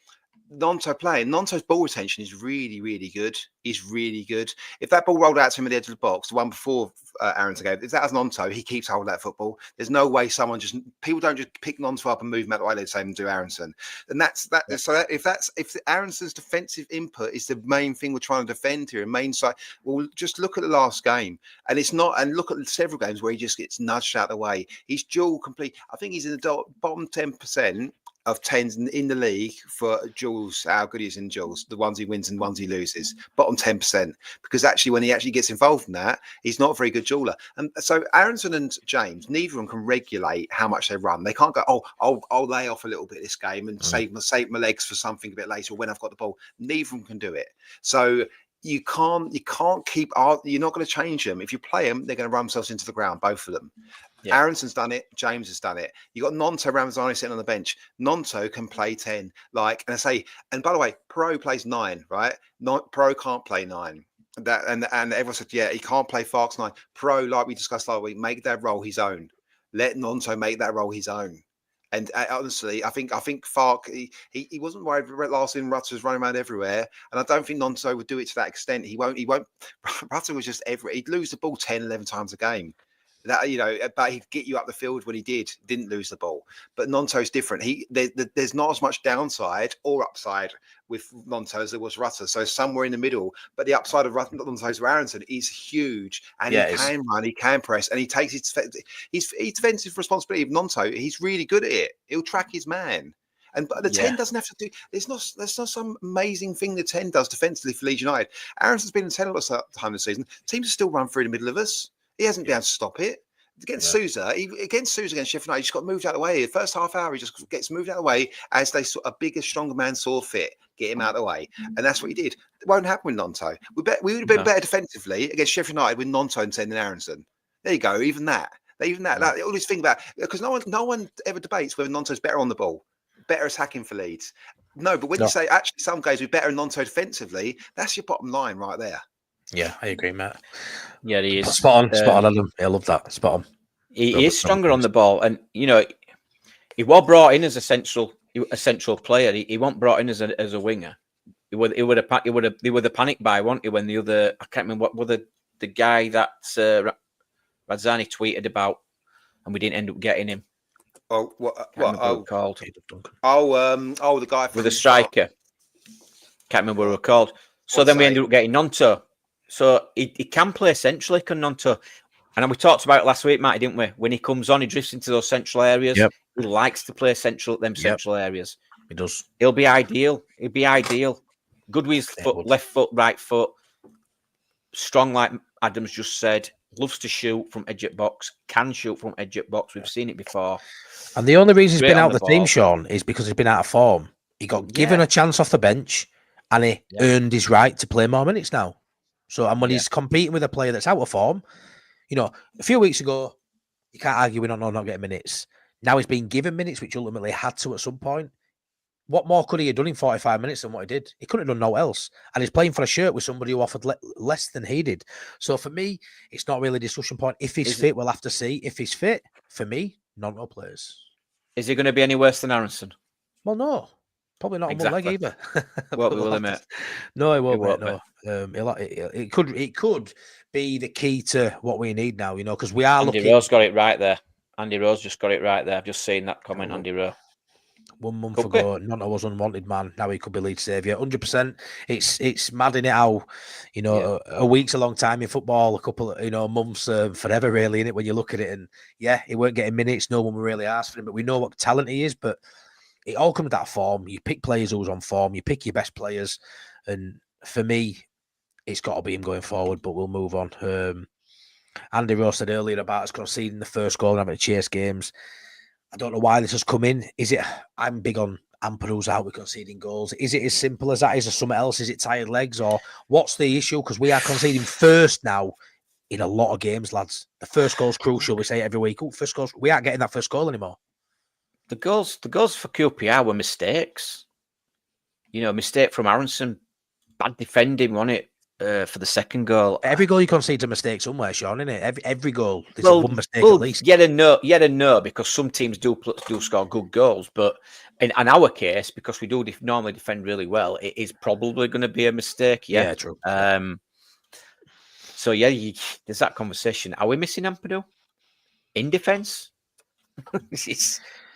[SPEAKER 3] Gnonto's ball retention is really, really good. He's really good. If that ball rolled out to him at the edge of the box, the one before Aaronson gave, if that was Gnonto, he keeps hold of that football. There's no way people don't just pick Gnonto up and move him out the way they say and do Aaronson. And that's that. Yeah. So if Aaronson's defensive input is the main thing we're trying to defend here, main side, well, just look at the last game, and it's not. And look at several games where he just gets nudged out of the way. He's dual complete. I think he's in the bottom 10% of 10s in the league for duels, how good he is in duels, the ones he wins and the ones he loses, bottom 10%. Because actually, when he actually gets involved in that, he's not a very good dueler. And so Aaronson and James, neither of them can regulate how much they run. They can't go, I'll lay off a little bit this game and save my legs for something a bit later when I've got the ball. Neither of them can do it. So you can't keep, you're not going to change them. If you play them, they're going to run themselves into the ground, both of them. Yeah. Aaronson's done it. James has done it. You got Gnonto Ramazani sitting on the bench. Gnonto can play 10. And I say, and by the way, Pro plays 9, right? Pro can't play 9. And everyone said, yeah, he can't play Fark's 9. Pro, like we discussed last week, make that role his own. Let Gnonto make that role his own. And honestly, I think Fark, he wasn't worried. Last in Rutter was running around everywhere, and I don't think Gnonto would do it to that extent. He won't. Rutter was just he'd lose the ball 10, 11 times a game. That but he'd get you up the field when he didn't lose the ball. But Gnonto's different. There's not as much downside or upside with Gnonto as there was Rutter. So somewhere in the middle. But the upside of Gnonto's Aaronson is huge, and he can run, he can press, and he takes his defensive responsibility of Gnonto. He's really good at it. He'll track his man. But the 10 doesn't have to do. There's not some amazing thing the 10 does defensively for Leeds United. Aaronson's been in 10 a lot of time this season. Teams have still run through the middle of us. He hasn't been able to stop it. Against Sousa, against Sheffield United, he just got moved out of the way. The first half hour, he just gets moved out of the way as a bigger, stronger man saw fit. Get him out of the way. And that's what he did. It won't happen with Gnonto. We would have been better defensively against Sheffield United with Gnonto and 10 than Aaronson. There you go. Even that. Like, all this thing about, because no one ever debates whether Gnonto's better on the ball, better attacking for Leeds. No, but when you say actually some guys are better than Gnonto defensively, that's your bottom line right there.
[SPEAKER 1] Yeah, I agree, Matt.
[SPEAKER 2] Yeah, he is.
[SPEAKER 1] Spot on, Adam. I love that. Spot on.
[SPEAKER 2] He is stronger on the ball. And, he was brought in as a central player. He wasn't brought in as a winger. He would have the panic buy, wasn't he, when the other, I can't remember what the guy that Radzani tweeted about, and we didn't end up getting him.
[SPEAKER 3] Oh, what
[SPEAKER 2] called?
[SPEAKER 3] The guy
[SPEAKER 2] with a striker. Can't remember what we were called. So then we ended up getting Gnonto. So he can play centrally, can Gnonto. And we talked about it last week, Matty, didn't we? When he comes on, he drifts into those central areas. Yep. He likes to play central areas.
[SPEAKER 1] He does.
[SPEAKER 2] He'll be ideal. He'd be ideal. Good with his foot, left foot, right foot. Strong, like Adam's just said. Loves to shoot from edge at box. Can shoot from edge at box. We've seen it before.
[SPEAKER 1] And the only reason he's been out of the team, Sean, is because he's been out of form. He got given a chance off the bench, and he earned his right to play more minutes now. So, and when he's competing with a player that's out of form, a few weeks ago, you can't argue with not getting minutes. Now he's been given minutes, which ultimately had to at some point. What more could he have done in 45 minutes than what he did? He couldn't have done no else. And he's playing for a shirt with somebody who offered less than he did. So for me, it's not really a discussion point. If he's fit, we'll have to see. If he's fit, for me, Gnonto plays.
[SPEAKER 2] Is he going to be any worse than Aaronson?
[SPEAKER 1] Well, no. Probably not on one leg either.
[SPEAKER 2] What will he, mate?
[SPEAKER 1] No, it won't, mate. No. It could be the key to what we need now, because we are
[SPEAKER 2] Andy Rose got it right there. Andy Rose just got it right there. I've just seen that comment, Andy Rose.
[SPEAKER 1] 1 month ago, Gnonto was unwanted man. Now he could be Leeds saviour. 100%. It's mad in it how, a week's a long time in football. A couple of, months, forever really, in it when you look at it. And he weren't getting minutes. No one really asked for him, but we know what talent he is. But it all comes to that form. You pick players who's on form. You pick your best players, and for me, it's got to be him going forward, but we'll move on. Andy Rowe said earlier about us conceding the first goal and having to chase games. I don't know why this has come in. Is it? I'm big on Ampadu's out with conceding goals. Is it as simple as that? Is there something else? Is it tired legs, or what's the issue? Because we are conceding first now in a lot of games, lads. The first goal's crucial. We say it every week. First goals. We aren't getting that first goal anymore.
[SPEAKER 2] The goals for QPR were mistakes. Mistake from Aaronson, bad defending, wasn't it? For the second goal,
[SPEAKER 1] every goal you concede a mistake somewhere, Sean, isn't it? Every goal, there's one mistake at least.
[SPEAKER 2] Yeah and no, because some teams do score good goals, but in our case, because we do normally defend really well, it is probably going to be a mistake. Yeah,
[SPEAKER 1] true.
[SPEAKER 2] So yeah, there's that conversation. Are we missing Ampadu in defence?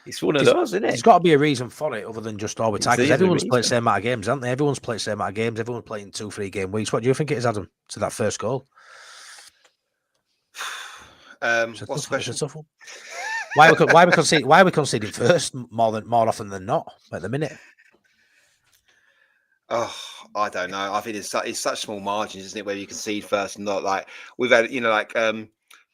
[SPEAKER 2] It's one of those, isn't it?
[SPEAKER 1] There's got to be a reason for it other than just all the time. Because everyone's played the same amount of games, haven't they? Everyone's played the same amount of games. Everyone's playing 2-3 game weeks. What do you think it is, Adam, to that first goal?
[SPEAKER 3] What's the question?
[SPEAKER 1] Why are we conceding first more often than not at the minute?
[SPEAKER 3] Oh, I don't know. I think it's such small margins, isn't it, where you concede first and not like we've had,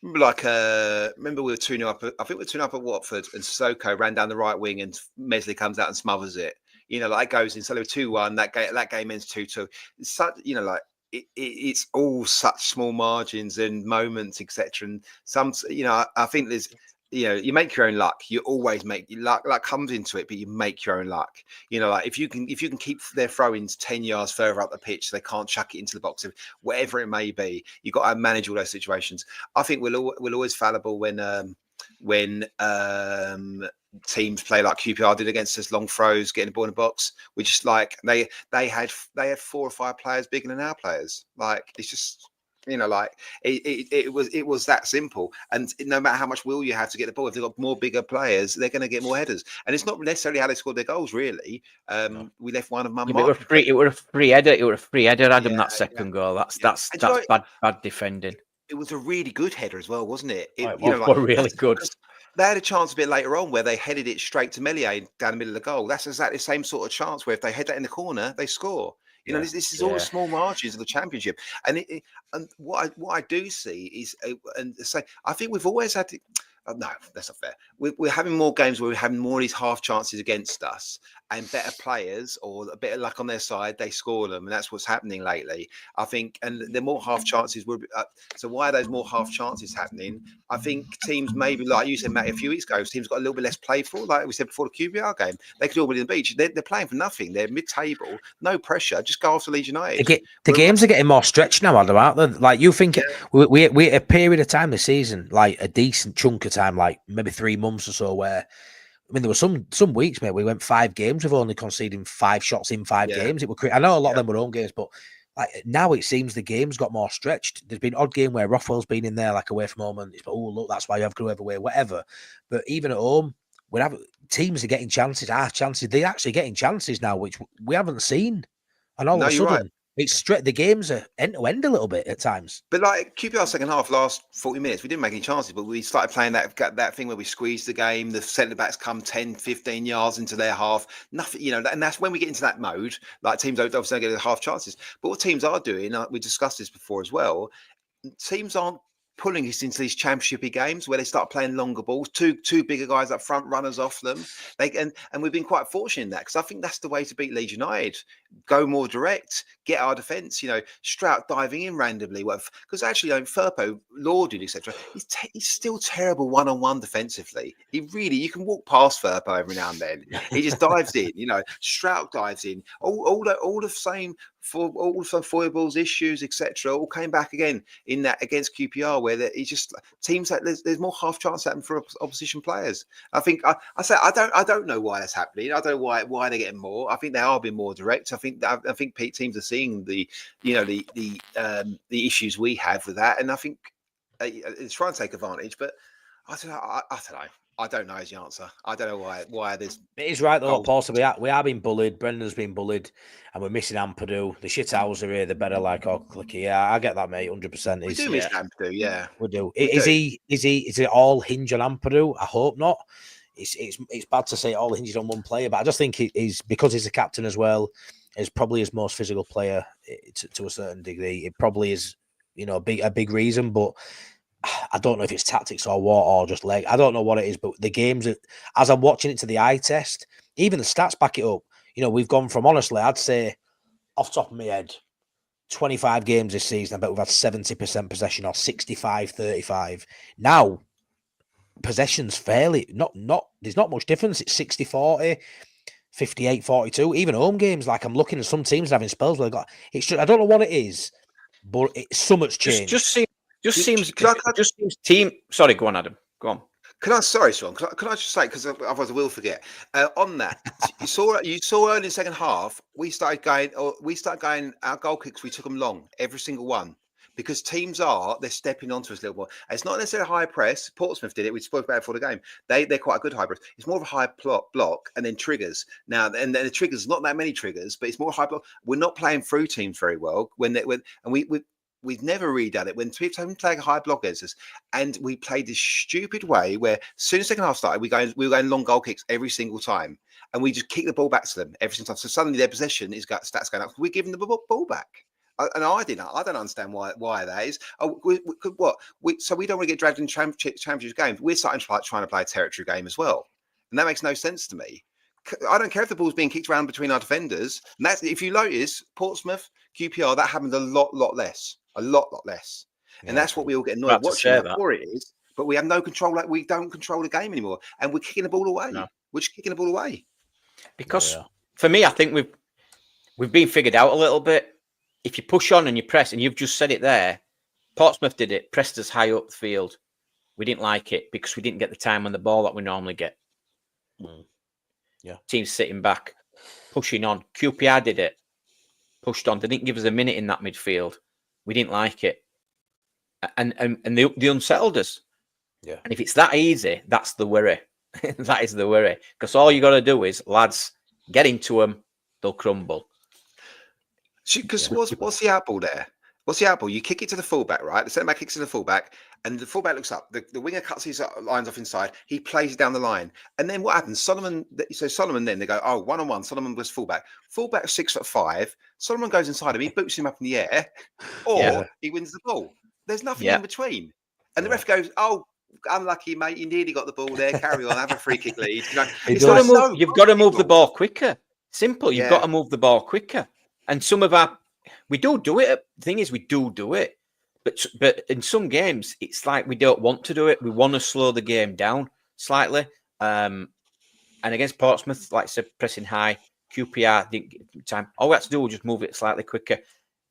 [SPEAKER 3] remember we were 2-0 up. I think we were 2-0 up at Watford, and Sissoko ran down the right wing, and Mesley comes out and smothers it. That goes in. So they were 2-1. That game ends 2-2. It's such, it's all such small margins and moments, etc. And some, I think there's. You make your own luck. You always make luck. Luck comes into it, but you make your own luck. Like if you can keep their throw-ins 10 yards further up the pitch, so they can't chuck it into the box, whatever it may be. You've got to manage all those situations. I think we're always fallible when teams play like QPR did against us, long throws, getting the ball in the box. We just they had 4 or 5 players bigger than our players. It's just. It was that simple. And no matter how much will you have to get the ball, if they've got more bigger players, they're going to get more headers. And it's not necessarily how they scored their goals, really. We left one of them.
[SPEAKER 2] It were a free header. It was a free header, Adam. That second goal. That's bad defending.
[SPEAKER 3] It was a really good header as well, wasn't it?
[SPEAKER 2] Really good.
[SPEAKER 3] They had a chance a bit later on where they headed it straight to Meslier down the middle of the goal. That's exactly the same sort of chance where if they head that in the corner, they score. This is all the small margins of the championship, and what I do see is, I think we've always had to. No, that's not fair. We're having more games where we're having more of these half chances against us, and better players or a bit of luck on their side, they score them, and that's what's happening lately. I think, and the more half chances. So why are those more half chances happening? I think teams maybe, like you said, Matty, a few weeks ago, teams got a little bit less playful. Like we said before the QPR game, they could all be on the beach. They're playing for nothing. They're mid-table, no pressure. Just go after Leeds United.
[SPEAKER 1] The games are getting more stretched now, Adam, aren't they? Like you think we at a period of time this season, like a decent chunk of time, like maybe 3 months or so, where there were some weeks, mate, we went 5 games with only conceding 5 shots in 5 games. It were I know a lot of them were home games, but like now it seems the game's got more stretched. There's been odd game where Rothwell's been in there, like away from home, and it's look, that's why you have to go everywhere, whatever. But even at home, teams are getting chances. They're actually getting chances now, which we haven't seen. And all of a sudden, it's straight. The games are end to end a little bit at times.
[SPEAKER 3] But like QPR second half, last 40 minutes, we didn't make any chances, but we started playing that thing where we squeezed the game. The centre backs come 10, 15 yards into their half. Nothing, and that's when we get into that mode. Like teams obviously don't get half chances. But what teams are doing, we discussed this before as well. Teams aren't pulling us into these championshipy games where they start playing longer balls, two bigger guys up front, runners off them. And we've been quite fortunate in that, because I think that's the way to beat Leeds United. Go more direct, get our defence. Strout diving in randomly, because actually, Firpo lauded, etc. He's still terrible one-on-one defensively. You can walk past Firpo every now and then. He just dives in. Strout dives in. All the same. For all the foibles, issues, etc., all came back again in that against QPR, where it's just teams that there's more half chance happening for opposition players. I think I don't know why that's happening. I don't know why they're getting more. I think they are being more direct. I think teams are seeing the issues we have with that, and I think it's trying to take advantage. But I don't know. I don't know is the answer. I don't know why there's.
[SPEAKER 1] It is right though, Paul. So we are being bullied. Brendan's been bullied, and we're missing Ampadu. The shithouses are here. They're better like clicky. Yeah, I get that, mate. 100%.
[SPEAKER 3] We do miss Ampadu. Yeah,
[SPEAKER 1] we do. Is it all hinge on Ampadu? I hope not. It's bad to say it all hinges on one player, but I just think it is because he's the captain as well. is probably his most physical player to a certain degree. It probably is, a big reason, but I don't know if it's tactics or what, or just leg. I don't know what it is, but the games, as I'm watching it to the eye test, even the stats back it up. We've gone from, honestly, I'd say, off the top of my head, 25 games this season, I bet we've had 70% possession or 65-35. Now, possession's fairly, there's not much difference. It's 60-40, 58-42. Even home games, like I'm looking at some teams having spells where they got, it's just, I don't know what it is, but it's so much change.
[SPEAKER 2] Just seems team. Sorry, go on, Adam. Go on.
[SPEAKER 3] Sorry, Sean. Can I just say, because otherwise I will forget. On that, you saw early in the second half, we started going. Our goal kicks, we took them long, every single one, because teams they're stepping onto us a little more. And it's not necessarily high press. Portsmouth did it. We spoke about it before the game. They're quite a good high press. It's more of a high block and then triggers. Now, and then the triggers, not that many triggers, but it's more high block. We're not playing through teams very well We've never really done it when we've played high block against us, and we played this stupid way where as soon as the second half started, we were going long goal kicks every single time, and we just kick the ball back to them every single time. So suddenly their possession is got stats going up. We're giving the ball back, and I don't understand why that is. So we don't want to get dragged in championship games. We're starting trying to play a territory game as well, and that makes no sense to me. I don't care if the ball's being kicked around between our defenders. And that's, if you notice, Portsmouth, QPR, that happened a lot less. And that's what we all get annoyed watching. Before it is, but we have no control. Like, we don't control the game anymore, and we're kicking the ball away.
[SPEAKER 2] No.
[SPEAKER 3] We're just kicking the ball away.
[SPEAKER 2] Because for me, I think we've been figured out a little bit. If you push on and you press, and you've just said it there, Portsmouth did it, pressed us high up the field. We didn't like it because we didn't get the time on the ball that we normally get. Teams sitting back, pushing on. QPR did it, pushed on. They didn't give us a minute in that midfield. We didn't like it, and they unsettled us. Yeah. And if it's that easy, that's the worry. That is the worry, because all you got to do is, lads, get into them, they'll crumble.
[SPEAKER 3] Because what's the outball there? What's the outball? You kick it to the fullback, right? The centre back kicks to the fullback, and the fullback looks up. The winger cuts his lines off inside. He plays it down the line, and then what happens? Solomon. Then they go, 1-on-1. Solomon was fullback. Fullback 6'5". Solomon goes inside him. He boots him up in the air, or he wins the ball. There's nothing in between, and the ref goes, unlucky, mate. You nearly got the ball there. Carry on. Have a free kick lead.
[SPEAKER 2] You've got to move the ball quicker. Simple. You've got to move the ball quicker. And some of we do it. The thing is, we do it. But in some games, it's like we don't want to do it. We want to slow the game down slightly. And against Portsmouth, like I said, pressing high, QPR didn't get time. All we had to do was just move it slightly quicker.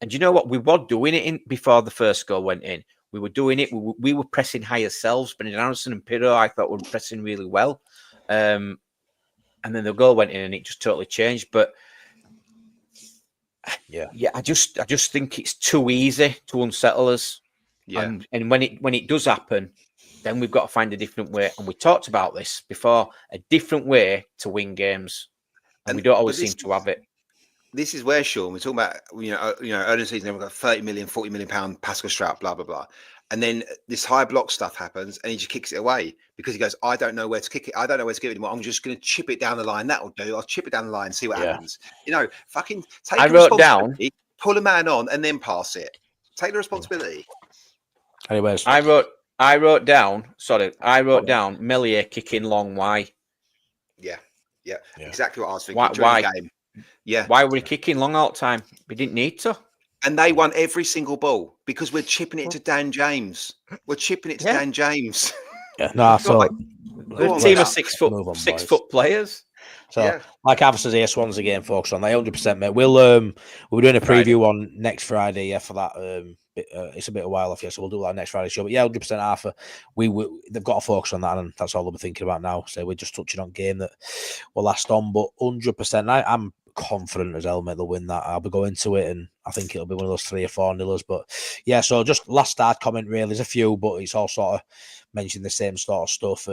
[SPEAKER 2] And you know what? We were doing it before the first goal went in. We were doing it. We were pressing high ourselves. But in Aaronson and Pirro, I thought were pressing really well. And then the goal went in, and it just totally changed. But I just think it's too easy to unsettle us. Yeah. And when it does happen, then we've got to find a different way. And we talked about this before, a different way to win games. And we don't always seem to have it.
[SPEAKER 3] This is where, Sean, we're talking about, early in the season, we've got 30 million, 40 million pound Pascal Strout, blah, blah, blah. And then this high block stuff happens, and he just kicks it away because he goes, I don't know where to kick it. I don't know where to give it anymore. I'm just going to chip it down the line. That'll do. I'll chip it down the line and see what happens. Fucking take the responsibility, pull a man on, and then pass it. Take the responsibility.
[SPEAKER 1] Anyways,
[SPEAKER 2] I wrote down Melier kicking long. Why?
[SPEAKER 3] Yeah. Exactly what I was thinking.
[SPEAKER 2] Why?
[SPEAKER 3] The game. Yeah.
[SPEAKER 2] Why were we kicking long all the time? We didn't need to.
[SPEAKER 3] And they won every single ball because we're chipping it to Dan James. We're chipping it to Dan James.
[SPEAKER 1] Yeah, no, so
[SPEAKER 2] the team of 6 foot players.
[SPEAKER 1] So, like Alpha says here, Swans again, focus on that 100%, mate. We're doing a preview on next Friday, for that. It's a bit of a while off, so we'll do that next Friday show. But 100% Alpha. They've got to focus on that, and that's all they'll be thinking about now. So we're just touching on game that will last on, but 100%. I'm confident as hell, mate, they'll win that. I'll be going to it, and I think it'll be one of those 3 or 4 nillers. But so just last start comment, really. There's a few, but it's all sort of mentioning the same sort of stuff.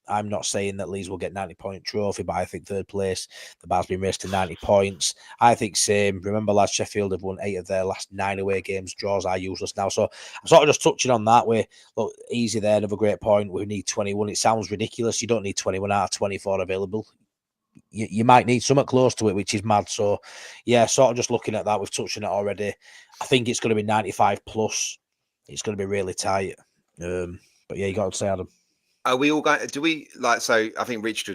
[SPEAKER 1] I'm not saying that Leeds will get 90-point trophy, but I think third place, the bar's been raised to 90 points. I think same. Remember, lads, Sheffield have won 8 of their last 9 away games. Draws are useless now. So I'm sort of just touching on that way. Look, easy there, another great point. We need 21. It sounds ridiculous. You don't need 21 out of 24 available. you might need something close to it, which is mad. So, yeah, sort of just looking at that, we've touched on it already. I think it's going to be 95 plus. It's going to be really tight. But yeah, you got to say, Adam.
[SPEAKER 3] Are we all going? Do we like? So I think it's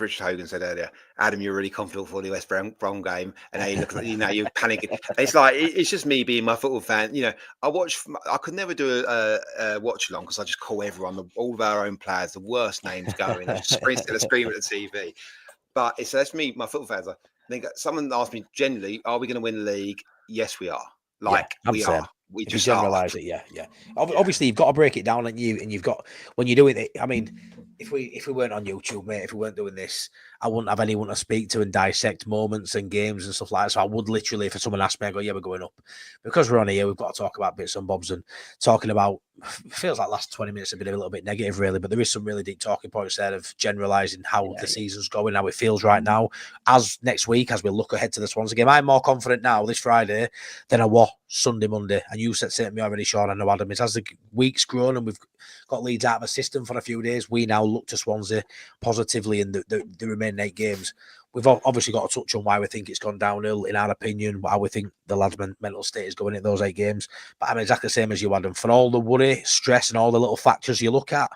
[SPEAKER 3] Richard Hogan said earlier. Adam, you're really confident for the West Brom game, and now you look, you're panicking. It's like it's just me being my football fan. I could never do a watch along because I just call everyone, all of our own players, the worst names going. I just scream at the TV. But that's me, my football fans. I think someone asked me generally, are we going to win the league? Yes, we are. We are. We just
[SPEAKER 1] generalize it, yeah. Obviously, you've got to break it down, and you've got when you're doing it. I mean, if we weren't on YouTube, mate, if we weren't doing this, I wouldn't have anyone to speak to and dissect moments and games and stuff like that. So I would literally, if someone asked me, I go, yeah, we're going up. Because we're on here, we've got to talk about bits and bobs, and talking about, feels like last 20 minutes have been a little bit negative, really, but there is some really deep talking points there of generalising how the season's going, how it feels right now. As next week, as we look ahead to the Swansea game, I'm more confident now this Friday than I was Sunday, Monday. And you said to me already, Sean, I know, Adam, it's as the week's grown and we've got Leeds out of a system for a few days, we now look to Swansea positively in the remaining 8 games. We've obviously got to touch on why we think it's gone downhill, in our opinion, how we think the lads' mental state is going in those 8 games. But I'm exactly the same as you, Adam. For all the worry, stress, and all the little factors you look at,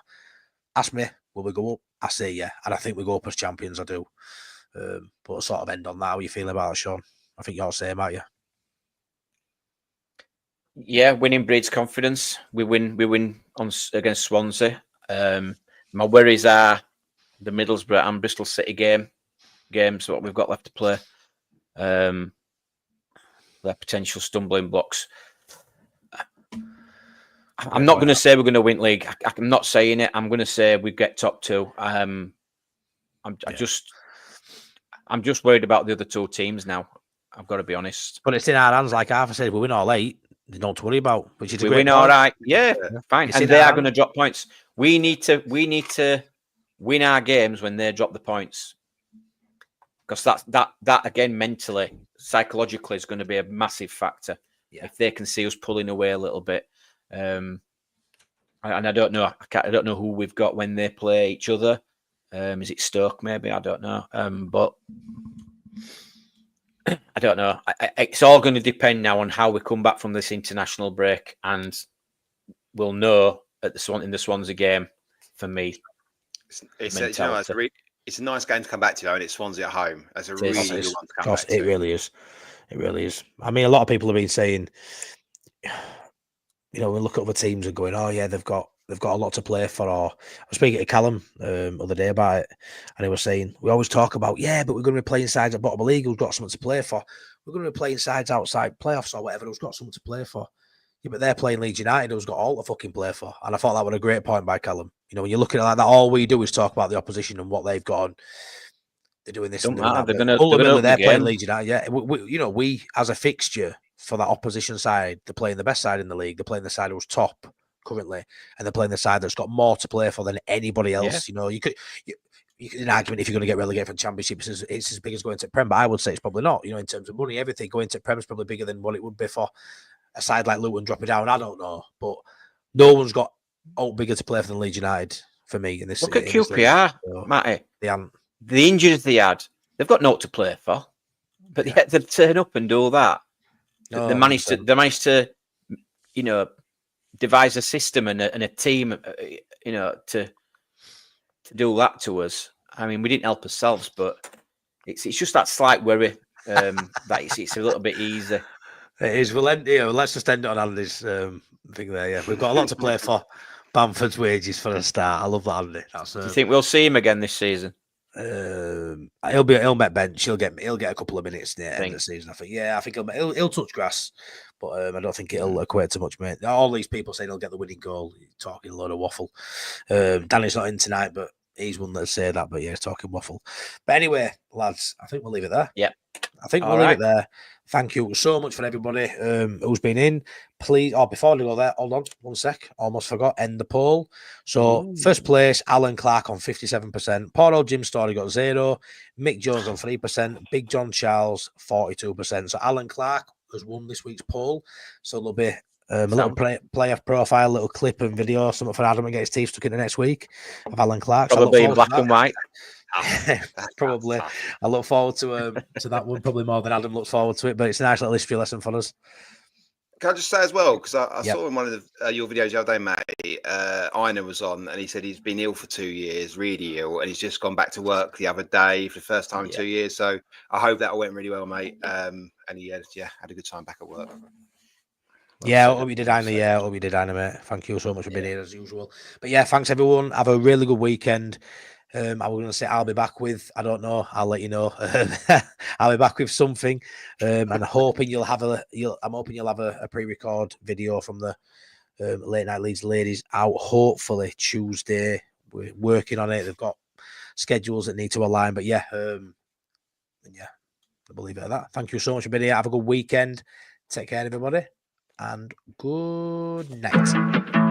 [SPEAKER 1] ask me, will we go up? I say yeah. And I think we go up as champions, I do. But I'll sort of end on that. How you feel about it, Sean? I think you're the same, aren't you?
[SPEAKER 2] Yeah, winning breeds confidence. We win against Swansea. My worries are the Middlesbrough and Bristol City games, what we've got left to play. Their potential stumbling blocks. I'm not going to say we're going to win league. I'm not saying it. I'm going to say we get top 2. I'm just worried about the other 2 teams now. I've got to be honest.
[SPEAKER 1] But it's in our hands, like Arthur said. We win all 8. There's not to worry about. Which is
[SPEAKER 2] we win all right. Yeah, fine. And they are going to drop points. We need to win our games when they drop the points, because that again, mentally, psychologically, is going to be a massive factor. Yeah. If they can see us pulling away a little bit, and I don't know. I don't know who we've got when they play each other. Is it Stoke? Maybe, I don't know. But I don't know. It's all going to depend now on how we come back from this international break, and we'll know in the Swansea game. For me,
[SPEAKER 3] it's a nice game to come back to, and it's Swansea at home. That's a really good one to come back to.
[SPEAKER 1] It really is. It really is. I mean, a lot of people have been saying, we look at other teams and going, oh yeah, they've got a lot to play for. Or I was speaking to Callum other day about it, and he was saying, we always talk about, yeah, but we're going to be playing sides at bottom of the league who've got something to play for. We're going to be playing sides outside playoffs or whatever who's got something to play for. Yeah, but they're playing Leeds United who's got all to fucking play for. And I thought that was a great point by Callum. When you're looking at that, all we do is talk about the opposition and what they've got on. They're doing this. Ultimately, they're playing Leeds United. Yeah, we as a fixture for that opposition side, they're playing the best side in the league. They're playing the side who's top currently, and they're playing the side that's got more to play for than anybody else. Yeah. You could an argument if you're going to get relegated from Championship, it's as big as going to Prem, but I would say it's probably not. In terms of money, everything going to Prem is probably bigger than what it would be for a side like Luton dropping down. I don't know, but no one's got bigger to play for than Leeds United for me in this.
[SPEAKER 2] Look at QPR, Matty. The injuries they had, they've got naught to play for, but yet they turn up and do all that. They managed to, devise a system and a team, to do that to us. I mean, we didn't help ourselves, but it's just that slight worry that it's a little bit easy.
[SPEAKER 1] It is. Well, let's just end it on Andy's thing there. Yeah, we've got a lot to play for. Bamford's wages for a start. I love that, Andy.
[SPEAKER 2] Do you think we'll see him again this season?
[SPEAKER 1] He'll make bench. He'll get a couple of minutes near the end of the season. I think. Yeah, I think he'll touch grass, but I don't think it'll equate to much, mate. All these people saying he'll get the winning goal, talking a load of waffle. Danny's not in tonight, but he's one that say that. But yeah, he's talking waffle. But anyway, lads, I think we'll leave it there.
[SPEAKER 2] Yeah,
[SPEAKER 1] I think we'll leave it there. Thank you so much for everybody who's been in. Please, before we go there, hold on one sec. Almost forgot. End the poll. So, first place, Alan Clark on 57%. Poor old Jim Story got 0. Mick Jones on 3%. Big John Charles, 42%. So, Alan Clark has won this week's poll. So, there'll be A little player profile, little clip and video, something for Adam and get his teeth stuck into next week of Alan Clark.
[SPEAKER 2] Probably in black and white.
[SPEAKER 1] Probably. I look forward to that one probably more than Adam looks forward to it, but it's a nice little history lesson for us.
[SPEAKER 3] Can I just say as well, because I saw in one of your videos the other day, Matty, Ina was on, and he said he's been ill for 2 years, really ill, and he's just gone back to work the other day for the first time in 2 years. So I hope that all went really well, mate. And he had a good time back at work.
[SPEAKER 1] I hope you did, Ina. I hope you did, Ina, mate. Thank you so much for being here as usual. But yeah, thanks everyone. Have a really good weekend. I was going to say I'll be back with, I don't know, I'll let you know. I'll be back with something, and I'm hoping you'll have a pre-record video from the Late Night Leeds ladies out. Hopefully Tuesday. We're working on it. They've got schedules that need to align, but I'll leave it at that. Thank you so much for being here. Have a good weekend. Take care, everybody, and good night.